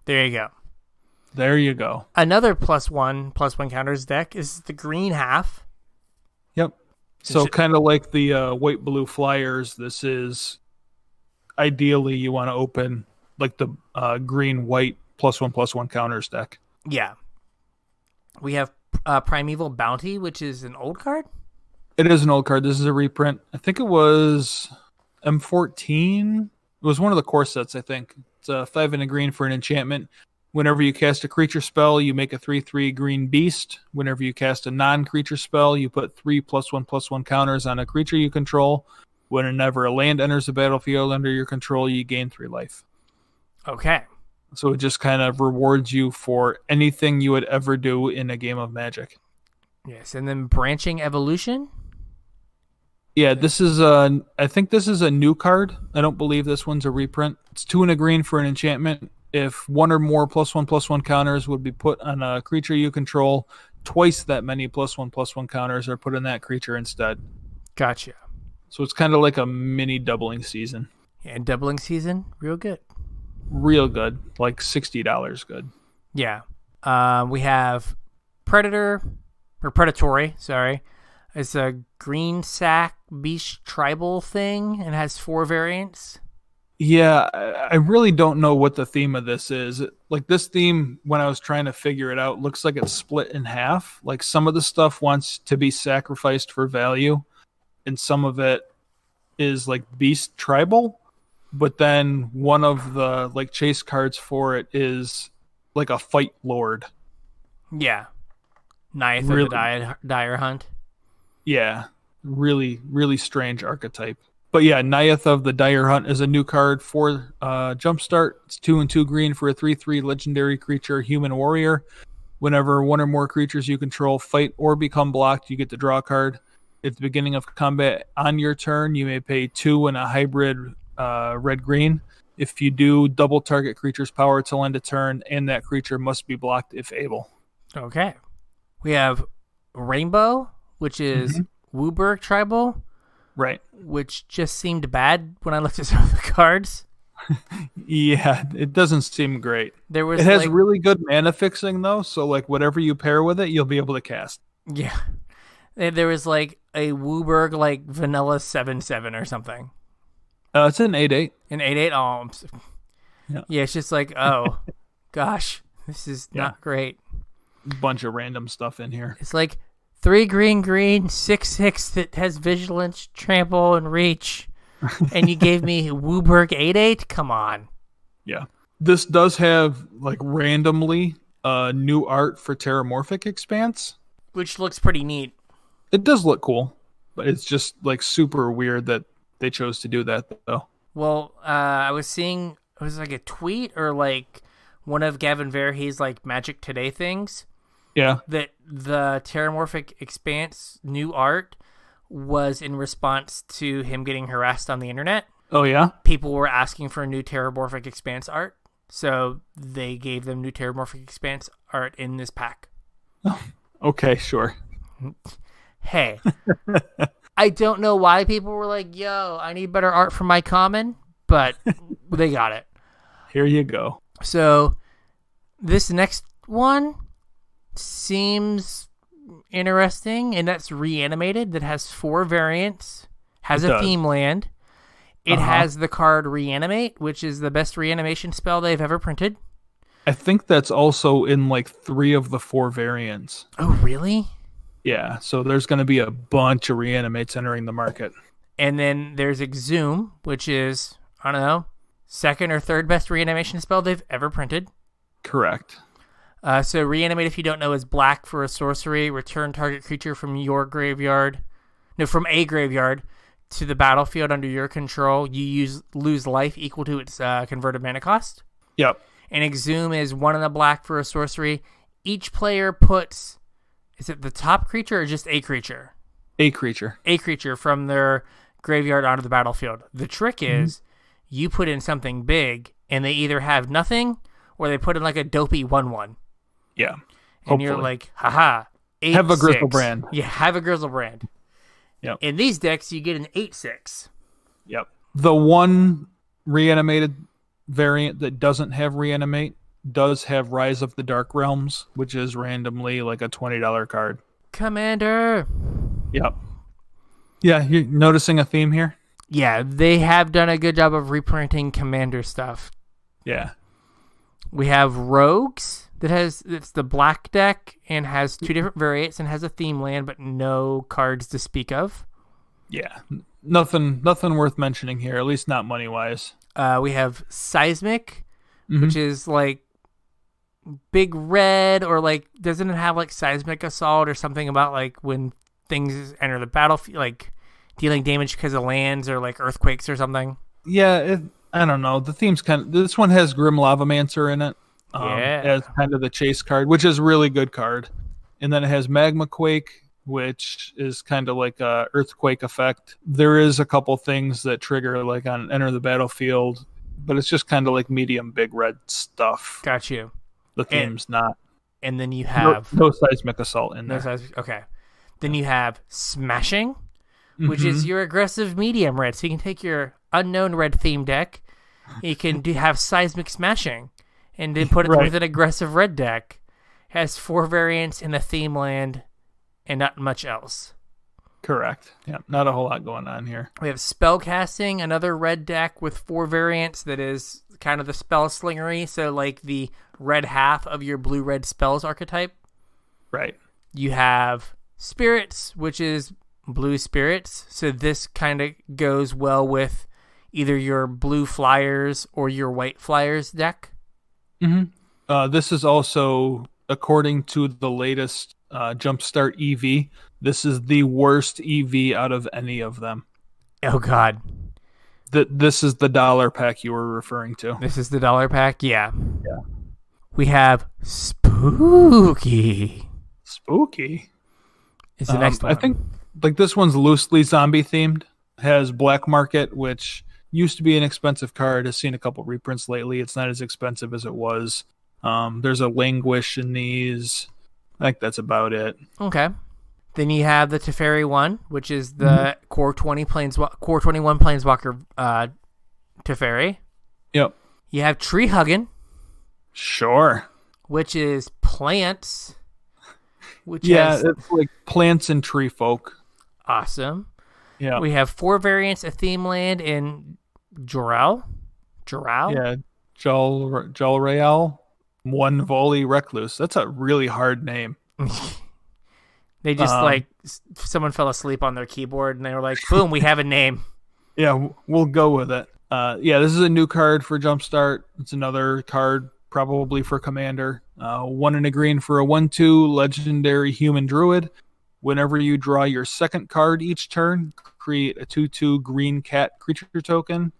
A: there you go.
B: There you go.
A: Another +1/+1 counters deck is the green half.
B: Yep. So kind of like the white-blue flyers, this is ideally you want to open like the green-white +1/+1 counters deck.
A: Yeah. We have Primeval Bounty, which is an old card.
B: It is an old card. This is a reprint. I think it was M14. It was one of the core sets, I think. It's a 5 and a green for an enchantment. Whenever you cast a creature spell, you make a 3/3 green beast. Whenever you cast a non-creature spell, you put 3 +1/+1 counters on a creature you control. Whenever a land enters the battlefield under your control, you gain 3 life.
A: Okay.
B: So it just kind of rewards you for anything you would ever do in a game of Magic.
A: Yes, and then Branching Evolution.
B: Yeah, I think this is a new card. I don't believe this one's a reprint. It's 2 and a green for an enchantment. If 1 or more +1/+1 counters would be put on a creature you control, twice that many +1/+1 counters are put on that creature instead.
A: Gotcha.
B: So it's kind of like a mini doubling season.
A: Yeah, and doubling season, real good.
B: Real good, like $60 good.
A: Yeah. We have Predatory, sorry. It's a green sack beast tribal thing and has 4 variants.
B: Yeah, I really don't know what the theme of this is. Like this theme, when I was trying to figure it out, looks like it's split in half. Like some of the stuff wants to be sacrificed for value, and some of it is like beast tribal. But then one of the like chase cards for it is like a fight lord.
A: Yeah. Ninth of the Dire Hunt.
B: Yeah, really, really strange archetype. But yeah, Naiath of the Dire Hunt is a new card for Jumpstart. It's 2 and 2 green for a 3/3 legendary creature, human warrior. Whenever 1 or more creatures you control fight or become blocked, you get to draw a card. At the beginning of combat on your turn, you may pay 2 and a hybrid red-green. If you do, double target creature's power till end of turn, and that creature must be blocked if able.
A: Okay. We have Rainbow, which is Wooburg Tribal.
B: Right.
A: Which just seemed bad when I looked at some of the cards.
B: Yeah, it doesn't seem great.
A: It
B: has really good mana fixing, though, so like whatever you pair with it, you'll be able to cast.
A: Yeah. There was like a Wooburg like vanilla 7/7 or something.
B: It's an 8/8.
A: An 8/8? Oh, yeah, it's just like, oh, gosh, this is not great.
B: Bunch of random stuff in here.
A: It's like 3 green, 6/6 that has vigilance, trample, and reach. And you gave me Wooburg 8/8? Come on.
B: Yeah. This does have like randomly new art for Terramorphic Expanse.
A: Which looks pretty neat.
B: It does look cool, but it's just like super weird that they chose to do that though.
A: Well, I was seeing, it was like a tweet or like one of Gavin Verhey's like Magic Today things.
B: Yeah.
A: That the Terramorphic Expanse new art was in response to him getting harassed on the internet.
B: Oh, yeah?
A: People were asking for new Terramorphic Expanse art, so they gave them new Terramorphic Expanse art in this pack.
B: Oh, okay, sure.
A: Hey, I don't know why people were like, yo, I need better art for my common, but they got it.
B: Here you go.
A: So this next one seems interesting, and that's Reanimated, that has 4 variants, has a theme land. It has the card Reanimate, which is the best reanimation spell they've ever printed.
B: I think that's also in like 3 of the 4 variants.
A: Oh, really?
B: Yeah, so there's going to be a bunch of Reanimates entering the market.
A: And then there's Exhume, which is, I don't know, 2nd or 3rd best reanimation spell they've ever printed.
B: Correct.
A: So Reanimate, if you don't know, is black for a sorcery. Return target creature from a graveyard to the battlefield under your control. You lose life equal to its converted mana cost.
B: Yep.
A: and Exhume is 1 in the black for a sorcery. Each player puts, is it the top creature or just a creature?
B: A creature.
A: A creature from their graveyard onto the battlefield. The trick is you put in something big, and they either have nothing or they put in like a dopey 1/1.
B: Yeah.
A: And you're like, haha. 8/6.
B: Have a Grizzlebrand.
A: Yeah, have a Grizzlebrand.
B: Yep.
A: In these decks, you get an 8/6.
B: Yep. The one reanimated variant that doesn't have reanimate does have Rise of the Dark Realms, which is randomly like a $20 card.
A: Commander.
B: Yep. Yeah, you're noticing a theme here?
A: Yeah, they have done a good job of reprinting Commander stuff.
B: Yeah.
A: We have Rogues it's the black deck and has 2 different variants and has a theme land, but no cards to speak of.
B: Yeah. Nothing worth mentioning here, at least not money-wise.
A: We have Seismic, which is like big red, or like, doesn't it have like Seismic Assault or something about like when things enter the battlefield, like dealing damage because of lands or like earthquakes or something?
B: Yeah, I don't know. The theme's this one has Grim Lavamancer in it. As kind of the chase card, which is a really good card. And then it has Magma Quake, which is kind of like a earthquake effect. There is a couple things that trigger like on enter the battlefield, but it's just kind of like medium big red stuff.
A: Got you.
B: The theme's not.
A: And then you have
B: no Seismic Assault in there.
A: Okay. Then you have Smashing, which is your aggressive medium red. So you can take your unknown red theme deck, you can have Seismic Smashing, and then put it with an aggressive red deck. It has 4 variants in the theme land and not much else.
B: Correct. Yeah, not a whole lot going on here.
A: We have Spellcasting, another red deck with 4 variants that is kind of the spell slingery, so like the red half of your blue-red spells archetype.
B: Right.
A: You have Spirits, which is blue spirits, so this kind of goes well with either your blue flyers or your white flyers deck.
B: This is also, according to the latest Jumpstart EV, this is the worst EV out of any of them.
A: Oh, God.
B: This is the dollar pack you were referring to.
A: This is the dollar pack? Yeah. We have Spooky.
B: Spooky?
A: Is the next one.
B: I think like this one's loosely zombie themed. Has Black Market, which used to be an expensive card, has seen a couple reprints lately. It's not as expensive as it was. There's a Languish in these. I think that's about it.
A: Okay. Then you have the Teferi one, which is the Core 21 Planeswalker Teferi.
B: Yep.
A: You have Tree Huggin'.
B: Sure.
A: Which is plants.
B: It's like plants and tree folk.
A: Awesome.
B: Yeah.
A: We have 4 variants of theme land in Jorel.
B: Yeah. Jalreal. One Volley Recluse. That's a really hard name.
A: They just someone fell asleep on their keyboard and they were like, boom, we have a name.
B: Yeah, we'll go with it. This is a new card for Jumpstart. It's another card probably for Commander. 1 and a green for a 1/2 legendary human druid. Whenever you draw your second card each turn, create a 2/2 green cat creature token.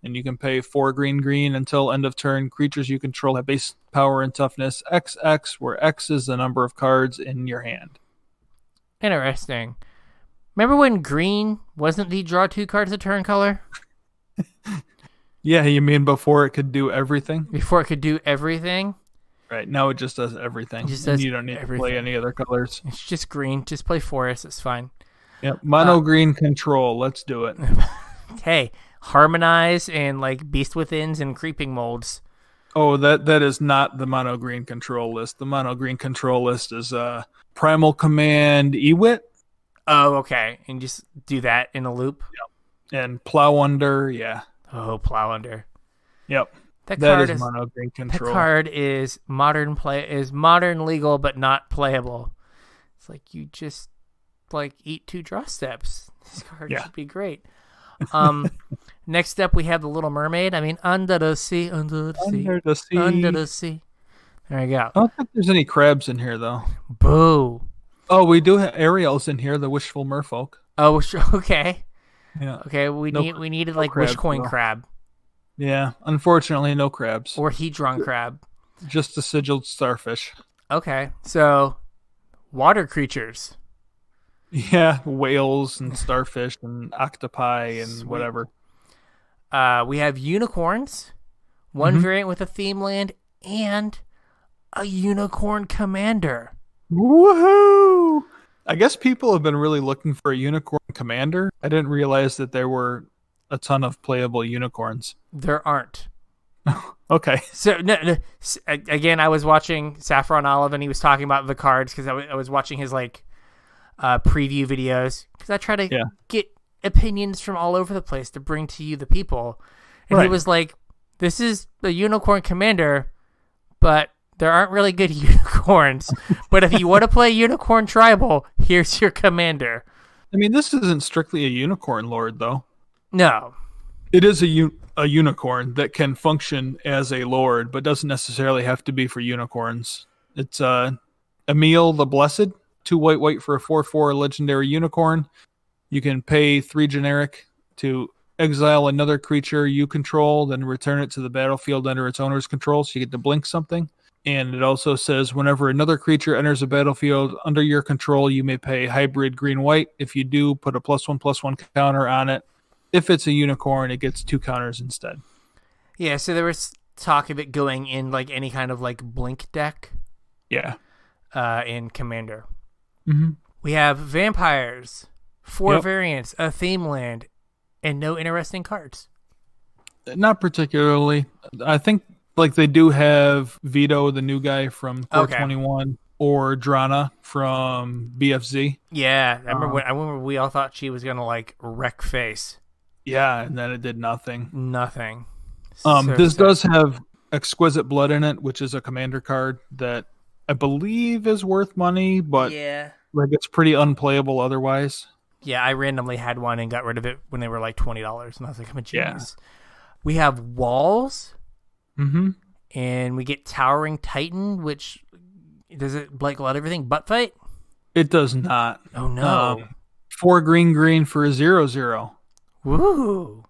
B: And you can pay 4 green until end of turn. Creatures you control have base power and toughness XX, where X is the number of cards in your hand.
A: Interesting. Remember when green wasn't the draw 2 cards a turn color?
B: Yeah, you mean before it could do everything?
A: Before it could do everything?
B: Right, now it just does everything. You don't need to play any other colors.
A: It's just green. Just play forest. It's fine.
B: Yep, mono green control. Let's do it.
A: Hey, harmonize and like Beast Withins and Creeping Molds.
B: Oh, that is not the mono green control list. The mono green control list is Primal Command Ewit.
A: Oh, okay. And just do that in a loop.
B: Yep. And Plow Under, yeah.
A: Oh, Plow Under.
B: Yep.
A: That
B: card is mono green control.
A: That card is modern legal but not playable. It's like you just like eat 2 draw steps. This card should be great. Next up we have the Little Mermaid. I mean, under the sea. There you go.
B: I don't think there's any crabs in here though.
A: Boo.
B: Oh, we do have Ariel's in here, the Wishful Merfolk.
A: Oh, okay.
B: Yeah.
A: Okay, we needed like Wishcoin crab.
B: Yeah, unfortunately, no crabs.
A: Or Hedron crab.
B: Just the sigiled starfish.
A: Okay, so water creatures.
B: Yeah, whales and starfish and octopi and
A: Sweet.
B: whatever.
A: We have unicorns, one variant with a theme land, and a unicorn commander.
B: Woohoo! I guess people have been really looking for a unicorn commander. I didn't realize that there were a ton of playable unicorns.
A: There aren't.
B: Okay.
A: So no, again, I was watching Saffron Olive, and he was talking about the cards because I was watching his preview videos because I try to get opinions from all over the place to bring to you the people. And he was like, "This is the unicorn commander, but there aren't really good unicorns. But if you want to play unicorn tribal, here's your commander."
B: I mean, this isn't strictly a unicorn lord, though.
A: No.
B: It is a unicorn that can function as a lord, but doesn't necessarily have to be for unicorns. It's Emil the Blessed, 2 white for a 4/4 legendary unicorn. You can pay 3 generic to exile another creature you control, then return it to the battlefield under its owner's control, so you get to blink something. And it also says whenever another creature enters a battlefield under your control, you may pay hybrid green-white. If you do, put a +1/+1 counter on it. If it's a unicorn, it gets 2 counters instead.
A: Yeah, so there was talk of it going in any kind of blink deck.
B: Yeah.
A: In Commander.
B: Mm-hmm.
A: We have vampires, 4 variants, a theme land, and no interesting cards.
B: Not particularly. I think they do have Vito, the new guy from 421, or Drana from BFZ.
A: Yeah, I remember we all thought she was gonna wreck face.
B: Yeah, and then it did nothing.
A: Nothing.
B: This does have Exquisite Blood in it, which is a commander card that I believe is worth money, but it's pretty unplayable otherwise.
A: Yeah, I randomly had one and got rid of it when they were $20, and I was like, I'm a genius. Yeah. We have walls, and we get Towering Titan, which does it blank out everything but fight?
B: It does not.
A: Oh no!
B: 4 green for a 0/0.
A: Woo!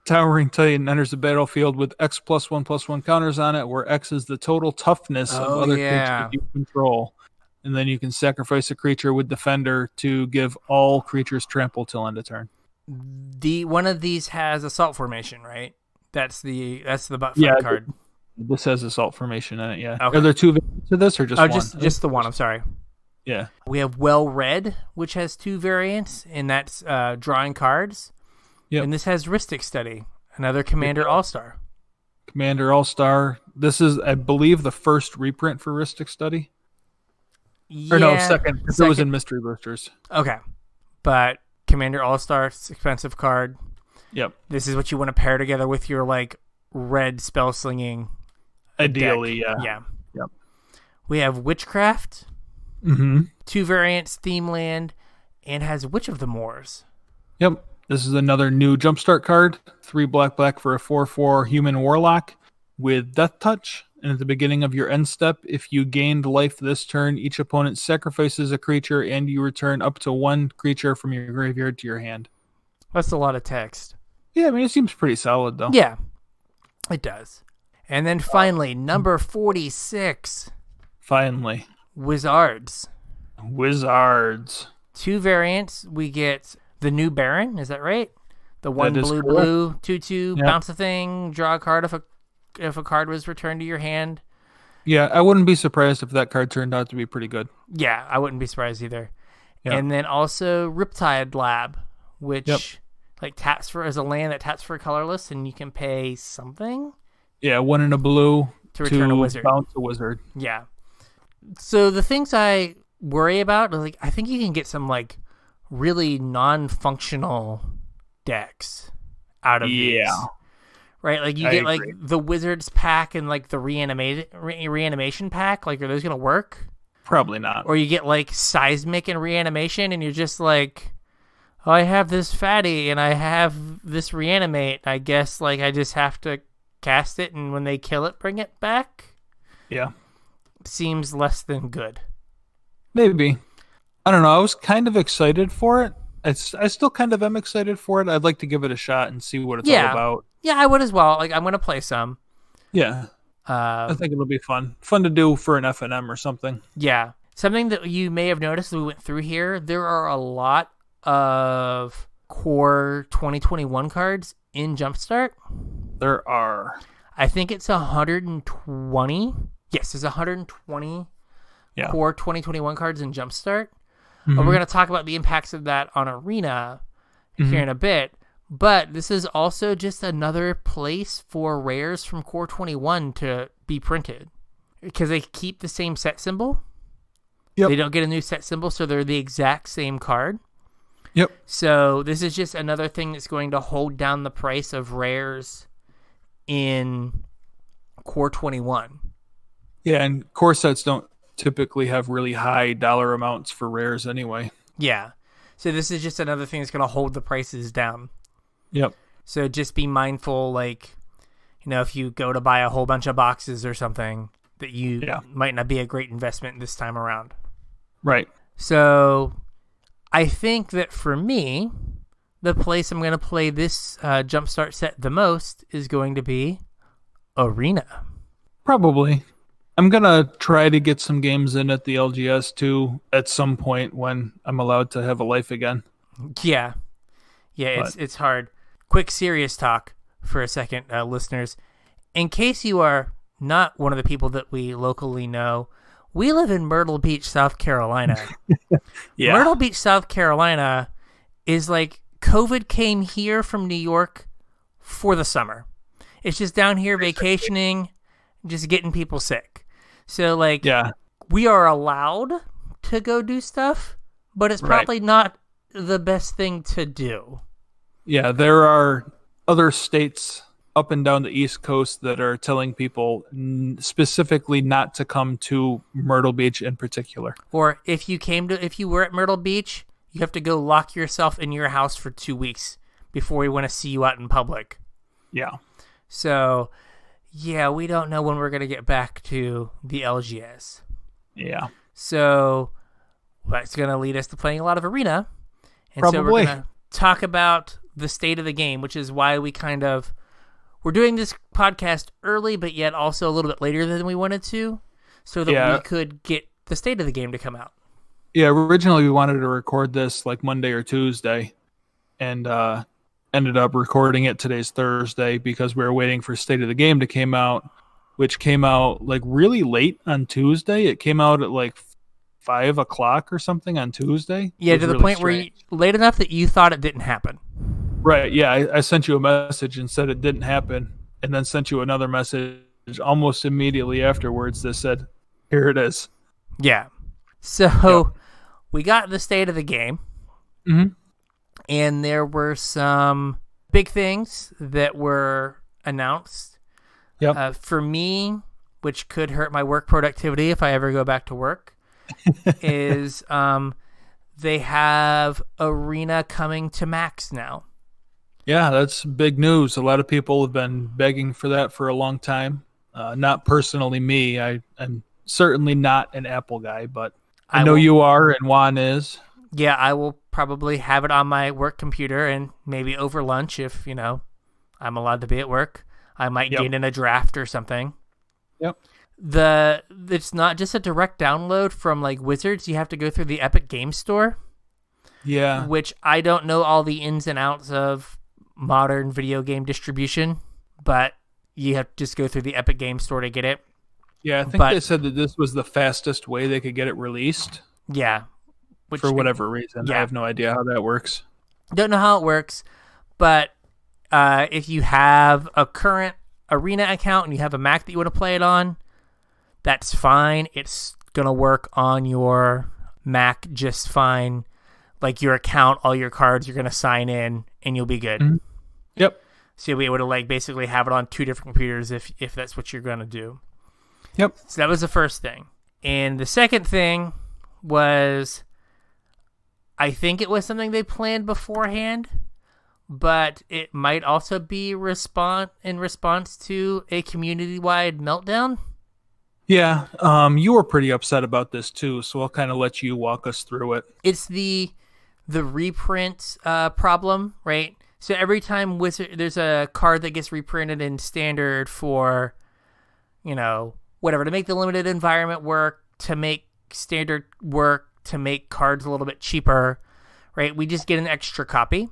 B: Towering Titan enters the battlefield with X +1/+1 counters on it, where X is the total toughness of other creatures you control. And then you can sacrifice a creature with Defender to give all creatures trample till end of turn.
A: One of these has Assault Formation, right? That's the butt fight card.
B: This has Assault Formation in it, yeah.
A: Okay.
B: Are there 2 variants to this or just one?
A: Just the one, I'm sorry.
B: Yeah.
A: We have Well Red, which has 2 variants, and that's drawing cards. Yep. And this has Rhystic Study, another Commander All-Star.
B: Commander All-Star. This is, I believe, the first reprint for Rhystic Study. Yeah, or no, second. Because it was in Mystery Boosters.
A: Okay. But Commander All-Star, expensive card.
B: Yep.
A: This is what you want to pair together with your red spell slinging.
B: Ideally,
A: deck.
B: Yeah. Yep.
A: We have Witchcraft. 2 variants, theme land, and has Witch of the Moors.
B: Yep. This is another new Jumpstart card. 3 black for a 4/4 human warlock with Death Touch. And at the beginning of your end step, if you gained life this turn, each opponent sacrifices a creature and you return up to 1 creature from your graveyard to your hand.
A: That's a lot of text.
B: Yeah, I mean, it seems pretty solid, though.
A: Yeah, it does. And then finally, number 46.
B: Finally.
A: Wizards. 2 variants. We get the new Baron, is that right? The 1 blue, 2/2, bounce a thing, draw a card if a card was returned to your hand.
B: Yeah, I wouldn't be surprised if that card turned out to be pretty good.
A: Yeah, I wouldn't be surprised either. Yep. And then also Riptide Lab, which taps for as a land that taps for a colorless, and you can pay something.
B: Yeah, 1 in a blue
A: to return a wizard.
B: Bounce a wizard.
A: Yeah. So the things I worry about, I think you can get some really non-functional decks out of these. Right? You get the Wizards pack and the reanimation pack. Are those going to work?
B: Probably not.
A: Or you get Seismic and Reanimation and you're just oh, I have this fatty and I have this reanimate. I guess I just have to cast it and when they kill it, bring it back?
B: Yeah.
A: Seems less than good.
B: Maybe. I don't know. I was kind of excited for it. I still kind of am excited for it. I'd like to give it a shot and see what it's all about.
A: Yeah, I would as well. Like, I'm going to play some.
B: Yeah. I think it'll be fun. Fun to do for an FNM or something.
A: Yeah. Something that you may have noticed as we went through here, there are a lot of core 2021 cards in Jumpstart.
B: There are.
A: I think it's 120. Yes, there's 120 core 2021 cards in Jumpstart. We're going to talk about the impacts of that on Arena here in a bit. But this is also just another place for rares from core 21 to be printed. Because they keep the same set symbol. Yep. They don't get a new set symbol, so they're the exact same card.
B: Yep.
A: So this is just another thing that's going to hold down the price of rares in core 21.
B: Yeah, and core sets don't typically have really high dollar amounts for rares anyway.
A: Yeah. So this is just another thing that's going to hold the prices down.
B: Yep.
A: So just be mindful, like, you know, if you go to buy a whole bunch of boxes or something, that you might not be a great investment this time around.
B: Right.
A: So I think that for me, the place I'm going to play this Jumpstart set the most is going to be Arena.
B: Probably. I'm going to try to get some games in at the LGS too at some point when I'm allowed to have a life again.
A: Yeah. Yeah, it's hard. Quick serious talk for a second, listeners. In case you are not one of the people that we locally know, we live in Myrtle Beach, South Carolina.
B: Yeah.
A: Myrtle Beach, South Carolina is like COVID came here from New York for the summer. It's just down here vacationing, just getting people sick. So, like, we are allowed to go do stuff, but it's probably not the best thing to do.
B: Yeah, there are other states up and down the East Coast that are telling people specifically not to come to Myrtle Beach in particular.
A: Or if you were at Myrtle Beach, you have to go lock yourself in your house for 2 weeks before we want to see you out in public.
B: Yeah.
A: So, yeah, we don't know when we're going to get back to the LGS.
B: Yeah.
A: So, that's going to lead us to playing a lot of Arena. And
B: Probably.
A: So we're going to talk about the state of the game, which is why we're doing this podcast early, but yet also a little bit later than we wanted to, so that we could get the state of the game to come out.
B: Yeah, originally we wanted to record this like Monday or Tuesday, and ended up recording it today's Thursday because we were waiting for state of the game to come out, which came out like really late on Tuesday. It came out at like 5 o'clock or something on Tuesday.
A: Yeah, to the point where late enough that you thought it didn't happen.
B: Right, yeah. I sent you a message and said it didn't happen, and then sent you another message almost immediately afterwards that said, here it is.
A: Yeah. So we got the state of the game, and there were some big things that were announced.
B: Yep.
A: For me, which could hurt my work productivity if I ever go back to work, is they have Arena coming to Max now.
B: Yeah, that's big news. A lot of people have been begging for that for a long time. Not personally me. I'm certainly not an Apple guy, but I know you are and Juan is.
A: Yeah, I will probably have it on my work computer, and maybe over lunch if, I'm allowed to be at work. I might get in a draft or something.
B: Yep.
A: It's not just a direct download from like Wizards. You have to go through the Epic Game Store.
B: Yeah.
A: Which I don't know all the ins and outs of modern video game distribution, but you have to just go through the Epic Game Store to get it.
B: Yeah, I think they said that this was the fastest way they could get it released.
A: Yeah.
B: For whatever reason. Yeah. I have no idea how that works.
A: Don't know how it works, but if you have a current Arena account and you have a Mac that you want to play it on, that's fine. It's going to work on your Mac just fine. Like your account, all your cards, you're going to sign in and you'll be good.
B: Mm-hmm. Yep.
A: So you'll be able to like basically have it on 2 different computers if that's what you're going to do.
B: Yep.
A: So that was the first thing. And the second thing was, I think it was something they planned beforehand, but it might also be in response to a community-wide meltdown.
B: Yeah, you were pretty upset about this too, so I'll kind of let you walk us through it.
A: It's the reprint problem, right? So every time there's a card that gets reprinted in Standard for, whatever, to make the limited environment work, to make Standard work, to make cards a little bit cheaper, right? We just get an extra copy,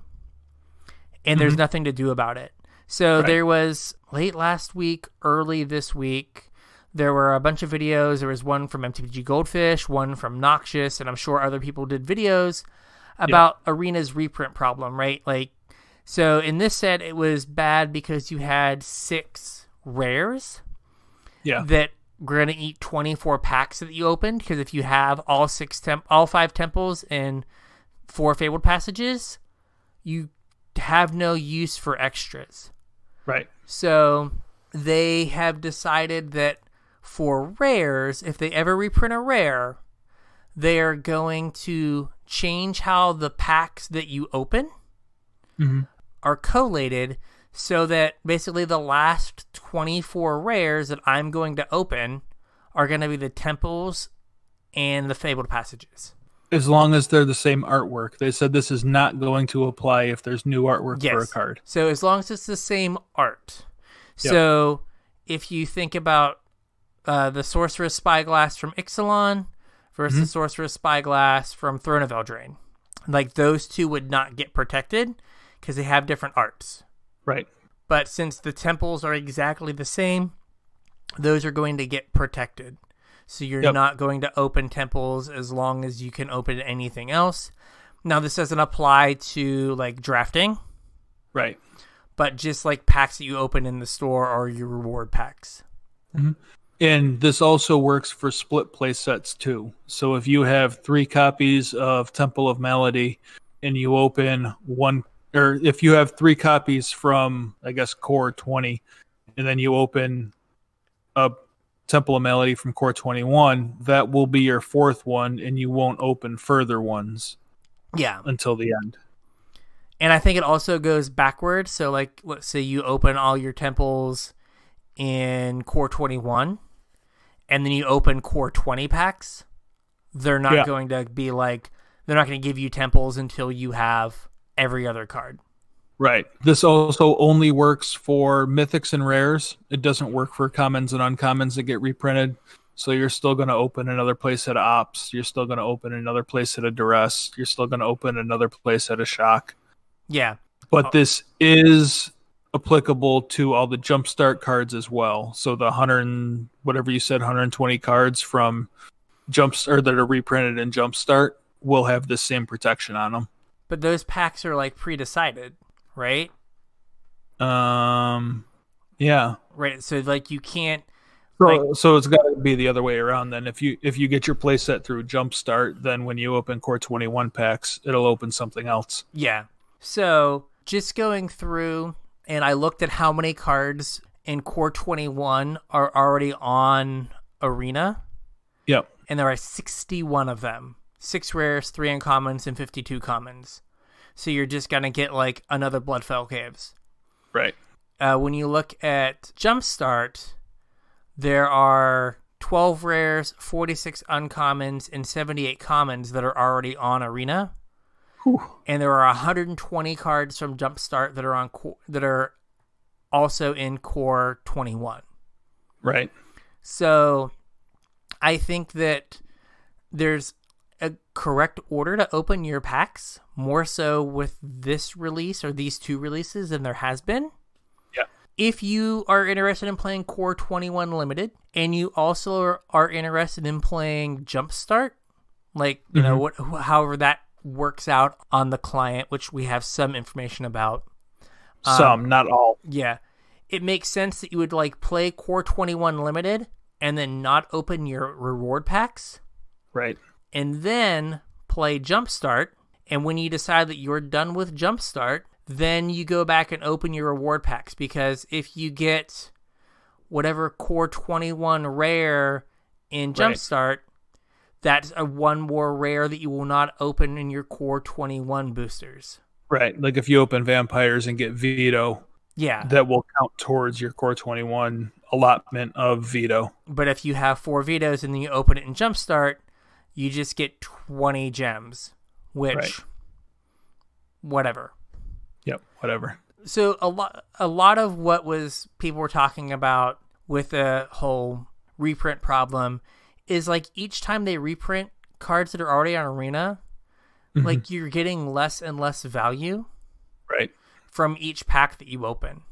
A: and there's nothing to do about it. So there was, late last week, early this week, there were a bunch of videos. There was one from MTG Goldfish, one from Noxious, and I'm sure other people did videos about Arena's reprint problem, right? So in this set, it was bad because you had 6 rares that were going to eat 24 packs that you opened, because if you have all 5 temples and 4 Fabled Passages, you have no use for extras.
B: Right.
A: So they have decided that for rares, if they ever reprint a rare, they are going to change how the packs that you open are collated, so that basically the last 24 rares that I'm going to open are going to be the temples and the Fabled Passages.
B: As long as they're the same artwork. They said this is not going to apply if there's new artwork for a card.
A: So as long as it's the same art. Yep. So if you think about the Sorcerer's Spyglass from Ixalan versus Sorcerer's Spyglass from Throne of Eldraine, those two would not get protected because they have different arts.
B: Right.
A: But since the temples are exactly the same, those are going to get protected. So you're not going to open temples as long as you can open anything else. Now, this doesn't apply to, drafting.
B: Right.
A: But just, packs that you open in the store or your reward packs.
B: Mm-hmm. And this also works for split play sets, too. So if you have 3 copies of Temple of Melody and you open one... Or if you have 3 copies from, I guess, Core 20, and then you open a Temple of Melody from Core 21, that will be your 4th one, and you won't open further ones until the end.
A: And I think it also goes backwards. So, let's say you open all your temples in Core 21, and then you open Core 20 packs. They're not going to be they're not going to give you temples until you have every other card.
B: Right. This also only works for mythics and rares. It doesn't work for commons and uncommons that get reprinted. So you're still going to open another playset of Ops. You're still going to open another playset of Duress. You're still going to open another playset of Shock.
A: Yeah.
B: But this is applicable to all the Jumpstart cards as well. So the 120 cards from Jumpstart that are reprinted in Jumpstart will have the same protection on them.
A: But those packs are pre-decided, right?
B: Yeah.
A: Right. So you can't.
B: So it's got to be the other way around. Then if you get your playset through Jumpstart, then when you open Core 21 packs, it'll open something else.
A: Yeah. So just going through, and I looked at how many cards in Core 21 are already on Arena.
B: Yep.
A: And there are 61 of them. 6 rares, 3 uncommons, and 52 commons. So you're just going to get another Bloodfell Caves.
B: Right.
A: When you look at Jumpstart, there are 12 rares, 46 uncommons, and 78 commons that are already on Arena.
B: Whew.
A: And there are 120 cards from Jumpstart that are that are also in Core 21.
B: Right.
A: So I think that there's a correct order to open your packs, more so with this release or these 2 releases than there has been.
B: Yeah.
A: If you are interested in playing Core 21 Limited, and you also are interested in playing Jumpstart, however that works out on the client, which we have some information about.
B: Some, not all.
A: Yeah. It makes sense that you would play Core 21 Limited and then not open your reward packs.
B: Right.
A: And then play Jumpstart. And when you decide that you're done with Jumpstart, then you go back and open your reward packs. Because if you get whatever Core 21 rare in Jumpstart, that's a 1 more rare that you will not open in your Core 21 boosters.
B: Right. If you open Vampires and get Veto, that will count towards your Core 21 allotment of Veto.
A: But if you have 4 Vetoes and then you open it in Jumpstart, you just get 20 gems, which, whatever.
B: Yep, whatever.
A: So a lot of what people were talking about with the whole reprint problem is like each time they reprint cards that are already on Arena, like you're getting less and less value
B: right
A: from each pack that you open.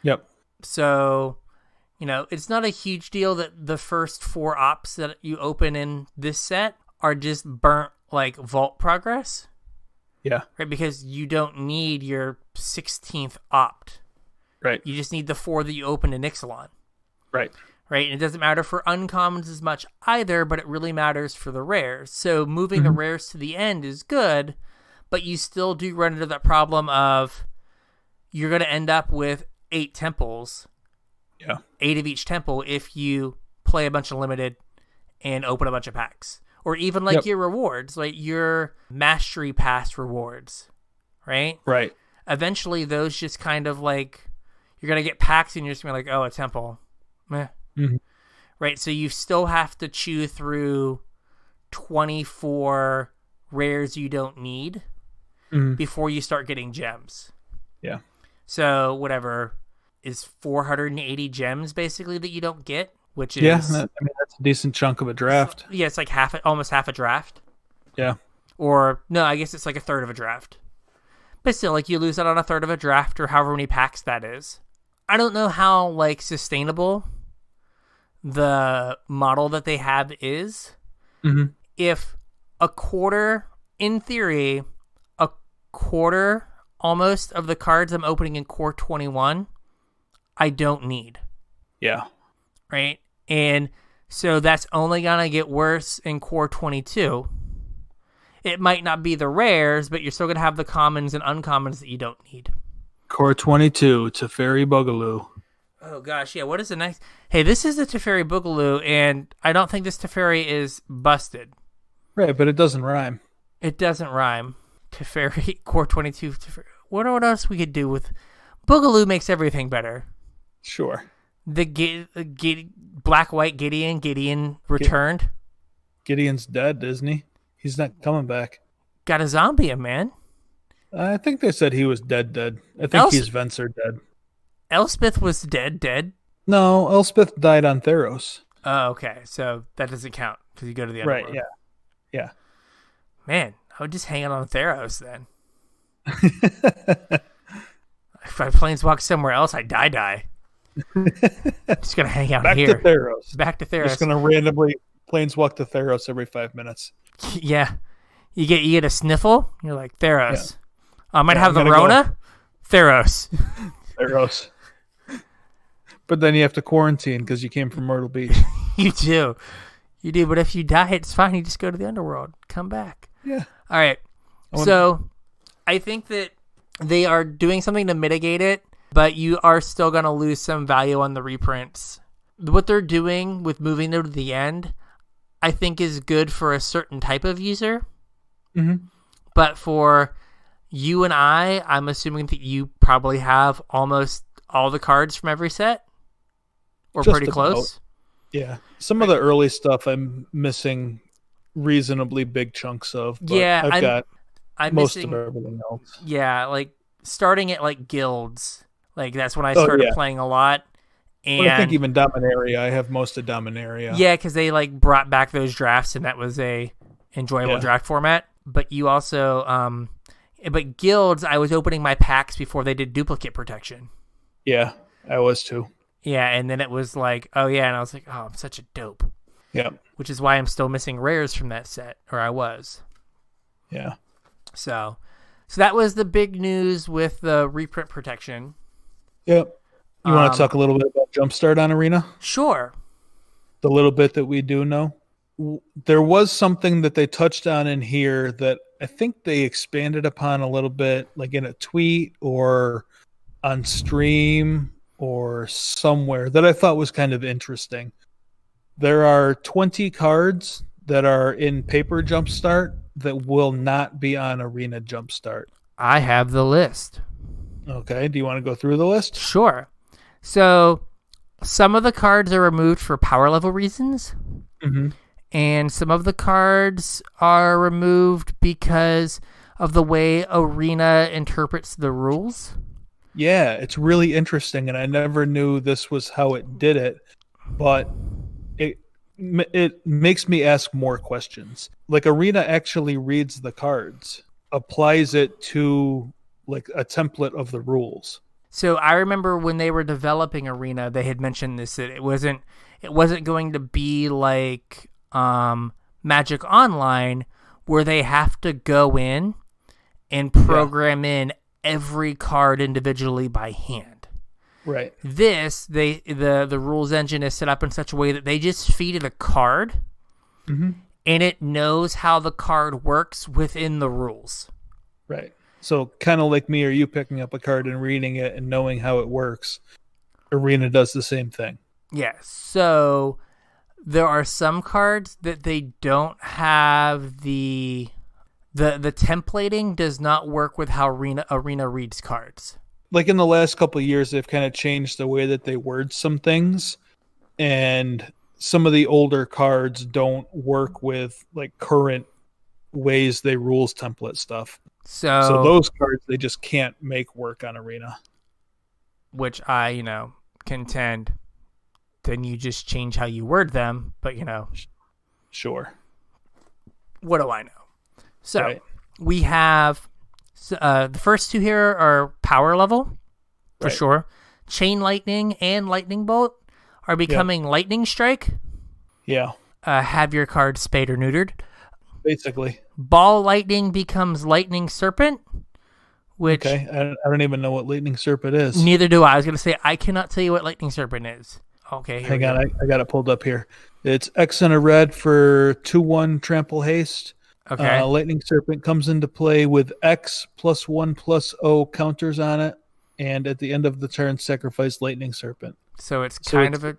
B: Yep.
A: So, it's not a huge deal that the first 4 ops that you open in this set are just burnt like vault progress.
B: Yeah.
A: Right, because you don't need your 16th opt.
B: Right.
A: You just need the 4 that you opened in Ixalan.
B: Right.
A: Right, and it doesn't matter for uncommons as much either, but it really matters for the rares. So moving the rares to the end is good, but you still do run into that problem of you're going to end up with 8 temples.
B: Yeah.
A: 8 of each temple if you play a bunch of limited and open a bunch of packs. Or even like your rewards, like your mastery pass rewards, right?
B: Right.
A: Eventually those just kind of like, you're going to get packs and you're just going to be like, oh, a temple. Meh. Right, so you still have to chew through 24 rares you don't need before you start getting gems.
B: Yeah.
A: So whatever is 480 gems basically that you don't get, which is
B: that's a decent chunk of a draft.
A: Yeah, it's like almost half a draft.
B: Yeah.
A: Or no, I guess it's like a third of a draft. But still, like you lose out on a third of a draft or however many packs that is. I don't know how like sustainable the model that they have is. If a quarter, in theory, a quarter almost of the cards I'm opening in Core 21, I don't need.
B: Yeah.
A: Right? And so that's only going to get worse in Core 22. It might not be the rares, but you're still going to have the commons and uncommons that you don't need.
B: Core 22, Teferi Boogaloo.
A: Oh, gosh, yeah. What is the next? Hey, this is the Teferi Boogaloo, and I don't think this Teferi is busted.
B: Right, but it doesn't rhyme.
A: It doesn't rhyme. Teferi, Core 22. Teferi. What else we could do with... Boogaloo makes everything better.
B: Sure.
A: The Black-White Gideon returned.
B: Gideon's dead, isn't he? He's not coming back.
A: Got a zombie him, man.
B: I think they said he was dead. I think he's Venser dead.
A: Elspeth was dead?
B: No, Elspeth died on Theros.
A: Oh, okay. So that doesn't count because you go to the underworld.
B: Right, yeah.
A: Man, I would just hang out on Theros then. If I planeswalk somewhere else, I die. Just going to hang out
B: Back
A: here.
B: Back to Theros.
A: Just
B: going to randomly planeswalk to Theros every 5 minutes.
A: Yeah. You get a sniffle, you're like, Theros. Yeah. I might have the Rona. Theros.
B: But then you have to quarantine because you came from Myrtle Beach.
A: You do, but if you die, it's fine. You just go to the underworld. Come back.
B: Yeah.
A: All right. So I think that they are doing something to mitigate it, but you are still going to lose some value on the reprints. What they're doing with moving them to the end, I think is good for a certain type of user. But for you and I'm assuming that you probably have almost all the cards from every set. Or just pretty close.
B: Yeah. Some of the early stuff I'm missing reasonably big chunks of. But
A: yeah,
B: I've got most
A: missing,
B: of everything else.
A: Yeah, like starting at like guilds. Like that's when I started playing a lot. And
B: I think even Dominaria, I have most of Dominaria.
A: Yeah, because they like brought back those drafts and that was a enjoyable draft format. But you also but guilds, I was opening my packs before they did duplicate protection.
B: Yeah, I was too.
A: Yeah, and then it was like, oh yeah, and I was like, oh, I'm such a dope.
B: Yeah.
A: Which is why I'm still missing rares from that set, or I was.
B: Yeah.
A: So that was the big news with the reprint protection.
B: Yep. You want to talk a little bit about Jumpstart on Arena?
A: Sure.
B: The little bit that we do know. There was something that they touched on in here that I think they expanded upon a little bit, like in a tweet or on stream or somewhere, that I thought was kind of interesting. There are 20 cards that are in paper Jumpstart that will not be on Arena Jumpstart.
A: I have the list.
B: Okay, do you want to go through the list?
A: Sure. So some of the cards are removed for power level reasons. And some of the cards are removed because of the way Arena interprets the rules.
B: Yeah, it's really interesting, and I never knew this was how it did it, but it makes me ask more questions. Like, Arena actually reads the cards, applies it to like a template of the rules.
A: So I remember when they were developing Arena, they had mentioned this, that it wasn't going to be like Magic Online, where they have to go in and program in every card individually by hand.
B: Right.
A: This, the rules engine is set up in such a way that they just feed it a card, and it knows how the card works within the rules.
B: Right. So kind of like me or you picking up a card and reading it and knowing how it works, Arena does the same thing.
A: Yeah. So there are some cards that they don't have the templating does not work with how Arena reads cards.
B: Like in the last couple of years, they've kind of changed the way that they word some things, and some of the older cards don't work with like current ways they rules template stuff. So those cards they just can't make work on Arena. Which
A: I, contend. Then you just change how you word them, but
B: Sure.
A: What do I know? So we have the first two here are power level for sure. Chain Lightning and Lightning Bolt are becoming Lightning Strike.
B: Yeah.
A: Have your card spayed or neutered.
B: Basically.
A: Ball Lightning becomes Lightning Serpent, which...
B: Okay, I don't even know what Lightning Serpent is.
A: Neither do I. I was going to say, I cannot tell you what Lightning Serpent is. Okay,
B: hang on, I got it pulled up here. It's X and a red for 2/1 trample haste.
A: Okay.
B: Lightning Serpent comes into play with X +1/+0 counters on it, and at the end of the turn, sacrifice Lightning Serpent.
A: So it's kind of a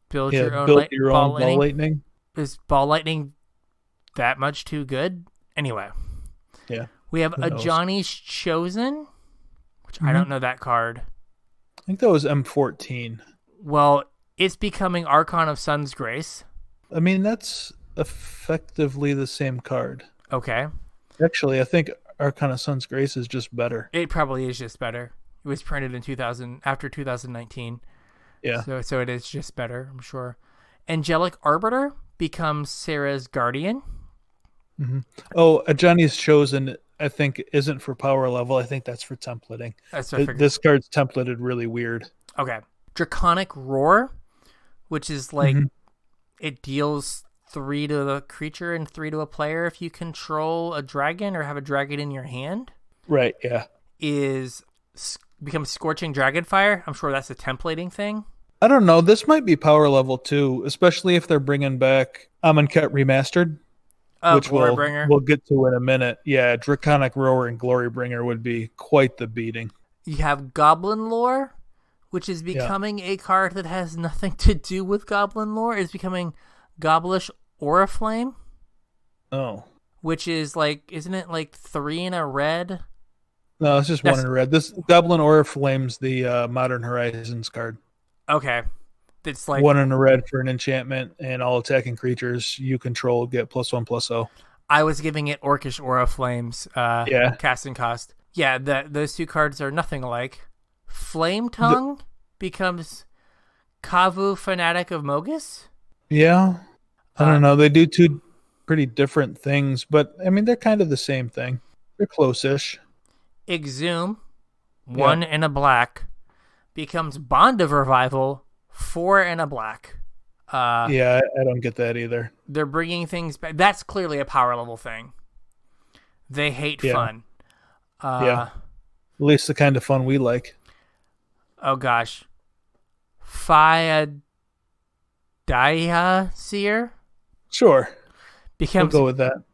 A: build your own
B: ball lightning.
A: Is Ball Lightning that much too good? Anyway.
B: Yeah.
A: We have a Johnny's Chosen, which I don't know that card.
B: I think that was M14.
A: Well, it's becoming Archon of Sun's Grace.
B: I mean, that's effectively the same card.
A: Okay.
B: Actually, I think Archon of Sun's Grace is just better.
A: It probably is just better. It was printed in after 2019.
B: Yeah.
A: So it is just better, I'm sure. Angelic Arbiter becomes Sarah's Guardian.
B: Mm-hmm. Oh, a Johnny's Chosen, I think, isn't for power level. I think that's for templating. This card's templated really weird.
A: Okay. Draconic Roar, which is like it deals 3 to the creature and 3 to a player if you control a dragon or have a dragon in your hand.
B: Right, yeah.
A: Becomes Scorching Dragonfire. I'm sure that's a templating thing.
B: I don't know. This might be power level too, especially if they're bringing back Amonket Remastered, which we'll get to in a minute. Yeah, Draconic Roar and Glorybringer would be quite the beating.
A: You have Goblin Lore, which is becoming a card that has nothing to do with Goblin Lore. It's becoming Gobblish Oriflame.
B: Oh.
A: Which is like, isn't it like 3 in a red?
B: No, it's just 1 in a red. This Goblin Oriflame's the Modern Horizons card.
A: Okay. It's like
B: 1 in a red for an enchantment, and all attacking creatures you control get +1/+0.
A: I was giving it Orcish Oriflame's casting cost. Yeah, those two cards are nothing alike. Flame Tongue becomes Kavu Fanatic of Mogus?
B: Yeah. I don't know. They do two pretty different things, but I mean, they're kind of the same thing. They're close-ish.
A: Exhume, 1 in a black, becomes Bond of Revival, 4 in a black.
B: I don't get that either.
A: They're bringing things back. That's clearly a power level thing. They hate fun.
B: At least the kind of fun we like.
A: Oh gosh. Faya Daya Seer?
B: Sure.
A: We'll
B: go with that.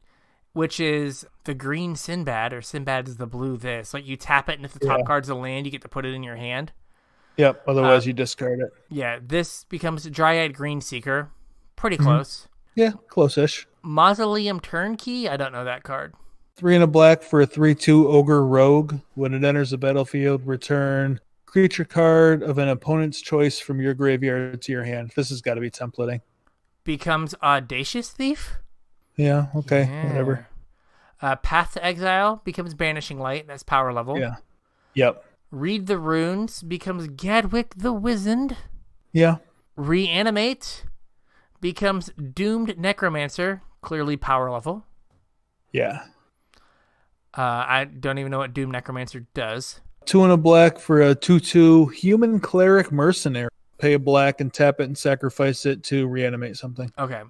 A: Which is the green Sinbad, or Sinbad is the blue this. Like you tap it, and if the top card's a land, you get to put it in your hand.
B: Yep, otherwise you discard it.
A: Yeah, this becomes a Dryad Green Seeker. Pretty close.
B: Yeah, close-ish.
A: Mausoleum Turnkey? I don't know that card.
B: 3 in a black for a 3/2 Ogre Rogue. When it enters the battlefield, return creature card of an opponent's choice from your graveyard to your hand. This has got to be templating.
A: Becomes Audacious Thief?
B: Yeah, okay, whatever.
A: Path to Exile becomes Banishing Light. That's power level.
B: Yeah. Yep.
A: Read the Runes becomes Gadwick the Wizened.
B: Yeah.
A: Reanimate becomes Doomed Necromancer. Clearly power level.
B: Yeah.
A: I don't even know what Doomed Necromancer does.
B: 2 and a black for a 2/2 Human Cleric Mercenary. Pay a black and tap it and sacrifice it to reanimate something.
A: Okay.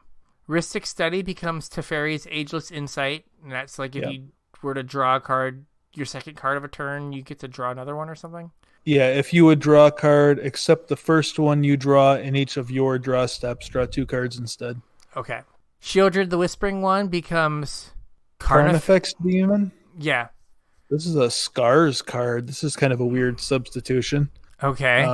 A: Rhystic Study becomes Teferi's Ageless Insight. And that's like if you were to draw a card, your second card of a turn, you get to draw another one or something?
B: Yeah, if you would draw a card, except the first one you draw in each of your draw steps, draw 2 cards instead.
A: Okay. Shieldred the Whispering One becomes
B: Carnifex Demon?
A: Yeah.
B: This is a Scars card. This is kind of a weird substitution.
A: Okay.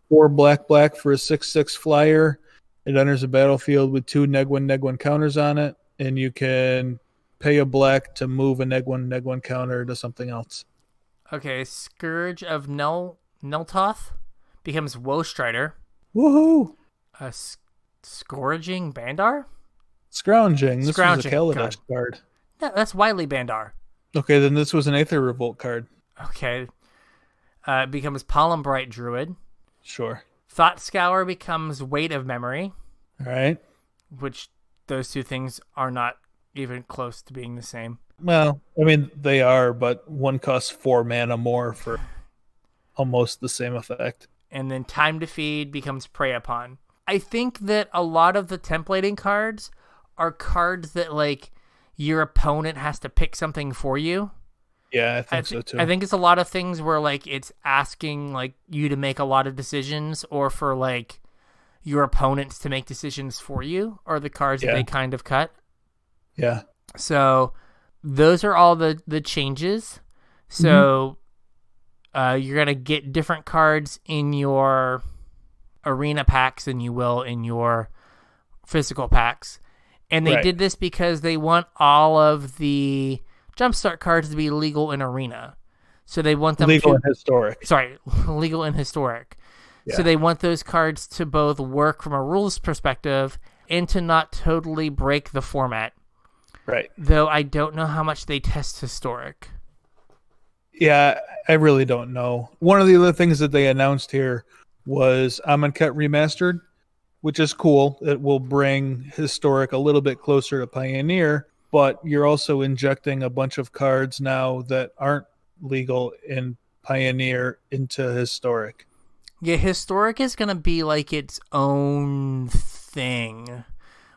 B: 4 black for a 6/6 flyer. It enters the battlefield with 2 neg1 counters on it, and you can pay a black to move a neg1 counter to something else.
A: Okay, Scourge of Neltoth becomes Woe Strider.
B: Woohoo!
A: Scourging Bandar?
B: Scrounging. This was a
A: Scrounging,
B: Kaladesh card.
A: No, that's Wily Bandar.
B: Okay, then this was an Aether Revolt card.
A: Okay. It becomes Polymbright Druid.
B: Sure.
A: Thought Scour becomes Weight of Memory.
B: All right.
A: Which those two things are not even close to being the same.
B: Well, I mean, they are, but one costs 4 mana more for almost the same effect.
A: And then Time to Feed becomes Prey Upon. I think that a lot of the templating cards are cards that, like, your opponent has to pick something for you.
B: Yeah, I think so, too.
A: I think it's a lot of things where, like, it's asking, like, you to make a lot of decisions, or for, like, your opponents to make decisions for you, or the cards that they kind of cut.
B: Yeah.
A: So those are all the changes. So you're going to get different cards in your arena packs than you will in your physical packs. And they did this because they want all of the Jumpstart cards to be legal in arena. So they want them
B: legal and historic.
A: Sorry, legal and historic.
B: Yeah.
A: So they want those cards to both work from a rules perspective and to not totally break the format.
B: Right.
A: Though I don't know how much they test historic.
B: Yeah, I really don't know. One of the other things that they announced here was Amonket Remastered, which is cool. It will bring historic a little bit closer to Pioneer, but you're also injecting a bunch of cards now that aren't legal in Pioneer into historic.
A: Yeah, historic is going to be like its own thing,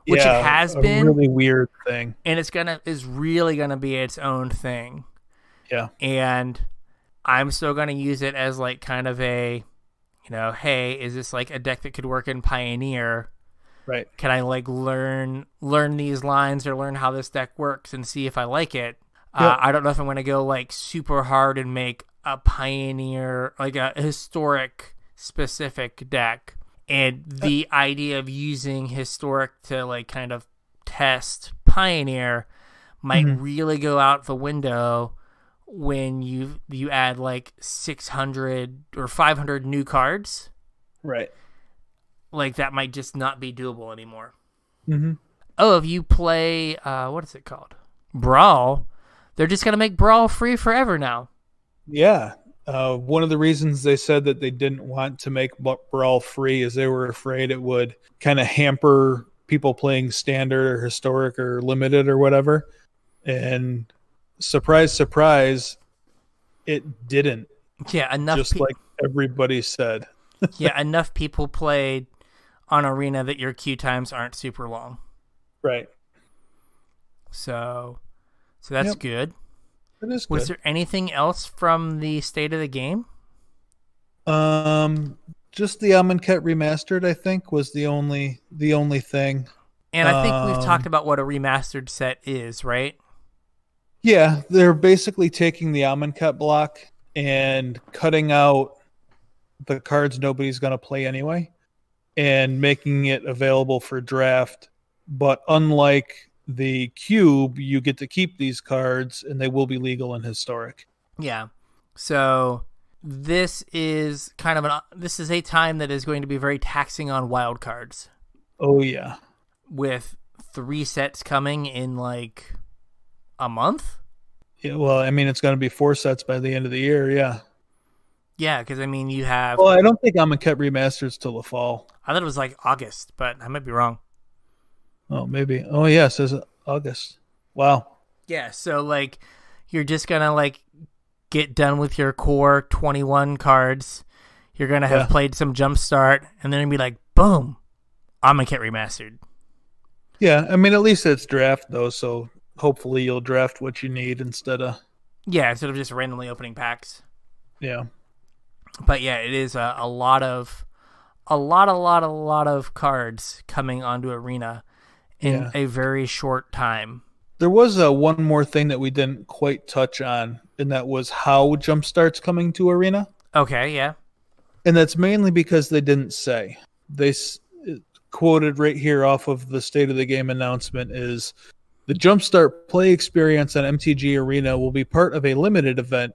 A: which it has been.
B: A really weird thing.
A: And is really going to be its own thing.
B: Yeah.
A: And I'm still going to use it as like kind of a, hey, is this like a deck that could work in Pioneer?
B: Right.
A: Can I like learn these lines or learn how this deck works and see if I like it? Yep. I don't know if I'm going to go like super hard and make a Pioneer, like a historic specific deck. And the idea of using historic to like kind of test Pioneer might really go out the window when you add like 600 or 500 new cards.
B: Right.
A: Like that might just not be doable anymore.
B: Mm-hmm.
A: Oh, if you play, what is it called? Brawl, they're just going to make Brawl free forever now.
B: Yeah. One of the reasons they said that they didn't want to make Brawl free is they were afraid it would kind of hamper people playing standard or historic or limited or whatever. And surprise, surprise, it didn't.
A: Yeah, enough.
B: Just like everybody said.
A: Yeah, enough people played on Arena that your queue times aren't super long.
B: Right.
A: So that's good.
B: It is good.
A: Was there anything else from the state of the game?
B: Just the Amonket Remastered, I think, was the only thing.
A: And I think we've talked about what a remastered set is, right?
B: Yeah, they're basically taking the Amonket block and cutting out the cards nobody's going to play anyway and making it available for draft. But unlike the Cube, you get to keep these cards and they will be legal and historic.
A: Yeah. So this is this is a time that is going to be very taxing on wild cards.
B: Oh yeah.
A: With 3 sets coming in like A month?
B: Yeah, well, I mean, it's going to be 4 sets by the end of the year. Yeah.
A: Yeah, because I mean, you have.
B: Well, I don't think Amonket Remasters till the fall.
A: I thought it was like August, but I might be wrong.
B: Oh, maybe. Oh, yeah, it says August. Wow.
A: Yeah, so like, you're just gonna like get done with your core 21 cards. You're gonna have played some Jumpstart, and then be like, boom, Amonket Remastered.
B: Yeah, I mean, at least it's draft though, so hopefully you'll draft what you need instead of
A: instead of just randomly opening packs.
B: Yeah.
A: But yeah, it is a lot of cards coming onto Arena in a very short time.
B: There was one more thing that we didn't quite touch on, and that was how Jumpstart's coming to Arena.
A: Okay, yeah.
B: And that's mainly because they didn't say. They quoted right here off of the State of the Game announcement is, the Jumpstart play experience on MTG Arena will be part of a limited event,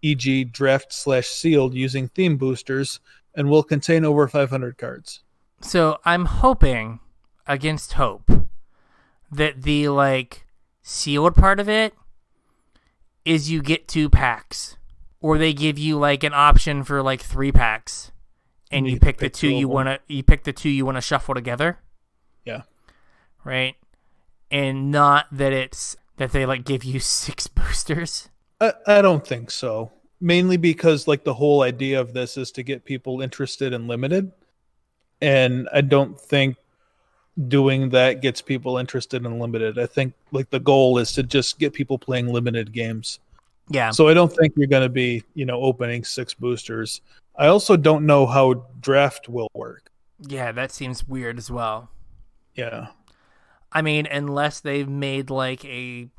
B: e.g. draft/sealed using theme boosters, and will contain over 500 cards.
A: So I'm hoping, against hope, that the like sealed part of it is you get 2 packs, or they give you like an option for like 3 packs, and you pick the two you want to shuffle together.
B: Yeah.
A: Right? And not that it's that they like give you 6 boosters.
B: I don't think so. Mainly because like the whole idea of this is to get people interested in limited. And I don't think doing that gets people interested in limited. I think like the goal is to just get people playing limited games.
A: Yeah.
B: So I don't think you're going to be, opening 6 boosters. I also don't know how draft will work.
A: Yeah, that seems weird as well.
B: Yeah.
A: I mean, unless they've made like a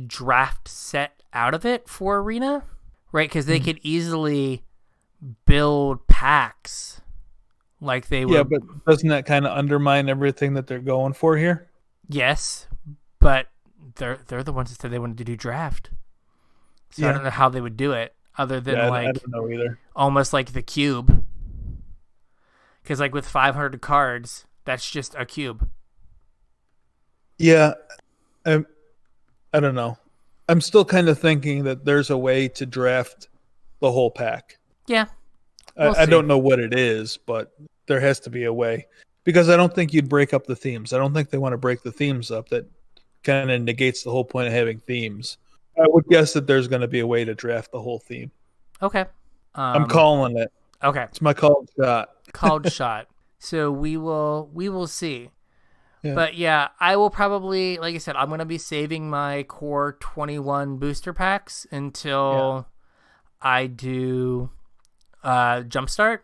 A: draft set out of it for Arena, right? Because they could easily build packs like they would.
B: Yeah, but doesn't that kind of undermine everything that they're going for here?
A: Yes, but they're the ones that said they wanted to do draft. So I don't know how they would do it other than
B: I don't know either.
A: Almost like the cube. Because like with 500 cards, that's just a cube.
B: Yeah, I don't know. I'm still kind of thinking that there's a way to draft the whole pack.
A: Yeah.
B: I don't know what it is, but there has to be a way. Because I don't think you'd break up the themes. I don't think they want to break the themes up. That kind of negates the whole point of having themes. I would guess that there's going to be a way to draft the whole theme.
A: Okay.
B: I'm calling it.
A: Okay.
B: It's my called shot.
A: Called shot. So we will see.
B: Yeah.
A: But yeah, I will probably, like I said, I'm going to be saving my core 21 booster packs until I do Jumpstart.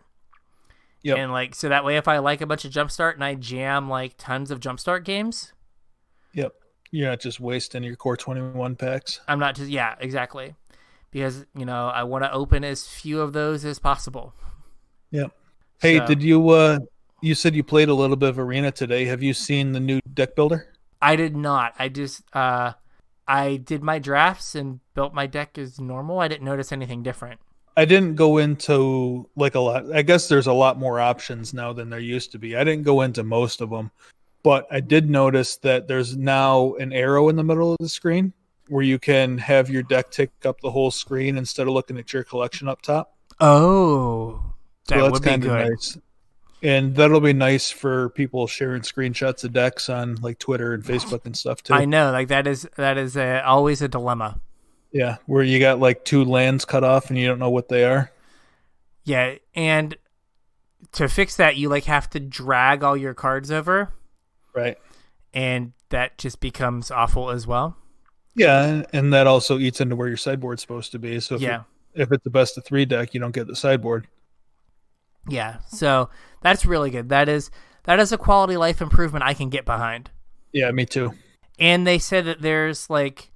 B: Yep.
A: And so that way if I like a bunch of Jumpstart and I jam like tons of Jumpstart games.
B: Yep. You're not just wasting your core 21 packs.
A: I'm not just, exactly. Because, I want to open as few of those as possible.
B: Yep. Hey, did you said you played a little bit of Arena today. Have you seen the new deck builder?
A: I did not. I just, I did my drafts and built my deck as normal. I didn't notice anything different.
B: I didn't go into like a lot. I guess there's a lot more options now than there used to be. I didn't go into most of them, but I did notice that there's now an arrow in the middle of the screen where you can have your deck take up the whole screen instead of looking at your collection up top.
A: Oh, that would be good.
B: Nice. And that'll be nice for people sharing screenshots of decks on like Twitter and Facebook and stuff too.
A: I know, like that is always a dilemma.
B: Yeah, where you got like 2 lands cut off and you don't know what they are.
A: Yeah, and to fix that, you like have to drag all your cards over.
B: Right.
A: And that just becomes awful as well.
B: Yeah, and that also eats into where your sideboard's supposed to be. So if it's the best of 3 deck, you don't get the sideboard.
A: Yeah, so that's really good. That is a quality life improvement I can get behind.
B: Yeah, me too. And
A: they said that there's like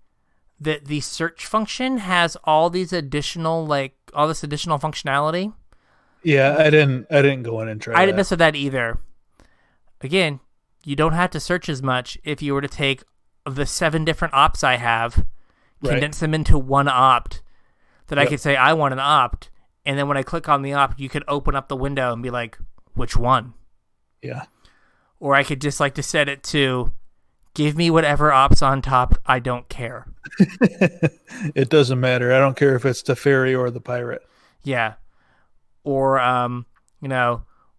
A: that the search function has all this additional functionality.
B: Yeah, I didn't go in and try.
A: I didn't mess with that either. Again, you don't have to search as much if you were to take the 7 different ops I have, condense them into one opt that I could say I want an opt. And then when I click on the opt, you could open up the window and be like, which one?
B: Yeah.
A: Or I could just like to set it to Give me whatever op's on top. I don't care.
B: It doesn't matter. I don't care if it's the fairy or the pirate.
A: Yeah. Or,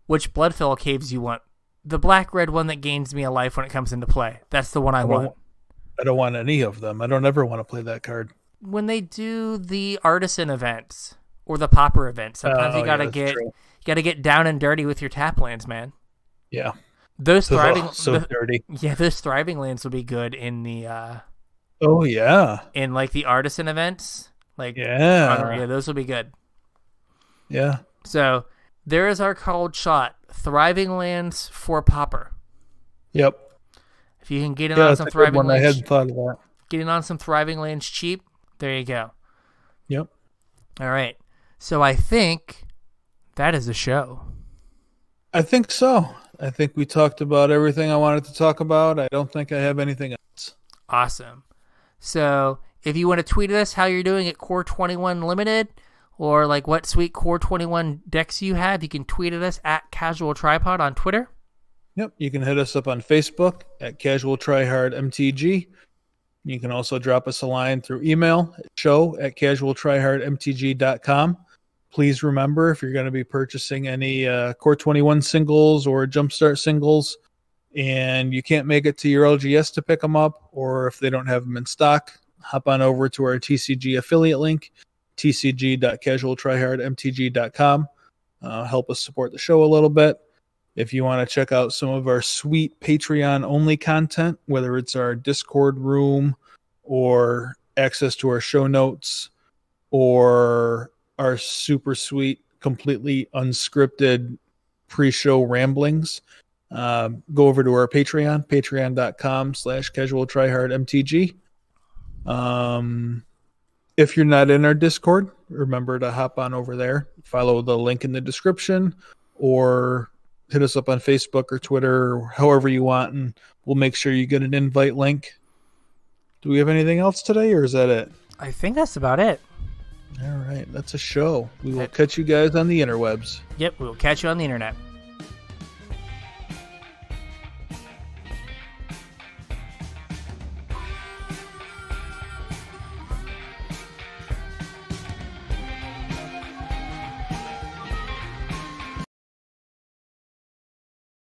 A: which Bloodfell caves you want. The black-red one that gains me a life when it comes into play. That's the one I want.
B: I don't want any of them. I don't ever want to play that card.
A: When they do the artisan events or the popper events, sometimes you gotta get down and dirty with your tap lands, man.
B: Yeah.
A: Those thriving
B: dirty.
A: Yeah, those thriving lands will be good in the
B: oh yeah.
A: In like the artisan events. Like those will be good.
B: Yeah.
A: So there is our cold shot. Thriving lands for popper.
B: Yep.
A: If you can get in on some thriving lands.
B: I hadn't thought of that.
A: Getting on some thriving lands cheap, there you go.
B: Yep.
A: All right. So I think that is a show.
B: I think so. I think we talked about everything I wanted to talk about. I don't think I have anything else.
A: Awesome. So if you want to tweet at us how you're doing at Core 21 Limited, or like what sweet Core 21 decks you have, you can tweet at us at CasualTryPod on Twitter.
B: Yep. You can hit us up on Facebook at CasualTryHardMTG. You can also drop us a line through email at show@CasualTryHardMTG.com. Please remember, if you're going to be purchasing any Core 21 singles or Jumpstart singles and you can't make it to your LGS to pick them up, or if they don't have them in stock, hop on over to our TCG affiliate link, tcg.casualtryhardmtg.com. Help us support the show a little bit. If you want to check out some of our sweet Patreon-only content, whether it's our Discord room or access to our show notes or our super sweet, completely unscripted pre-show ramblings, go over to our Patreon, patreon.com/casualtryhardmtg. If you're not in our Discord, remember to hop on over there, follow the link in the description, or hit us up on Facebook or Twitter, or however you want, and we'll make sure you get an invite link. Do we have anything else today, or is that it?
A: I think that's about it.
B: All right, that's a show. We will catch you guys on the interwebs.
A: Yep, we will catch you on the internet.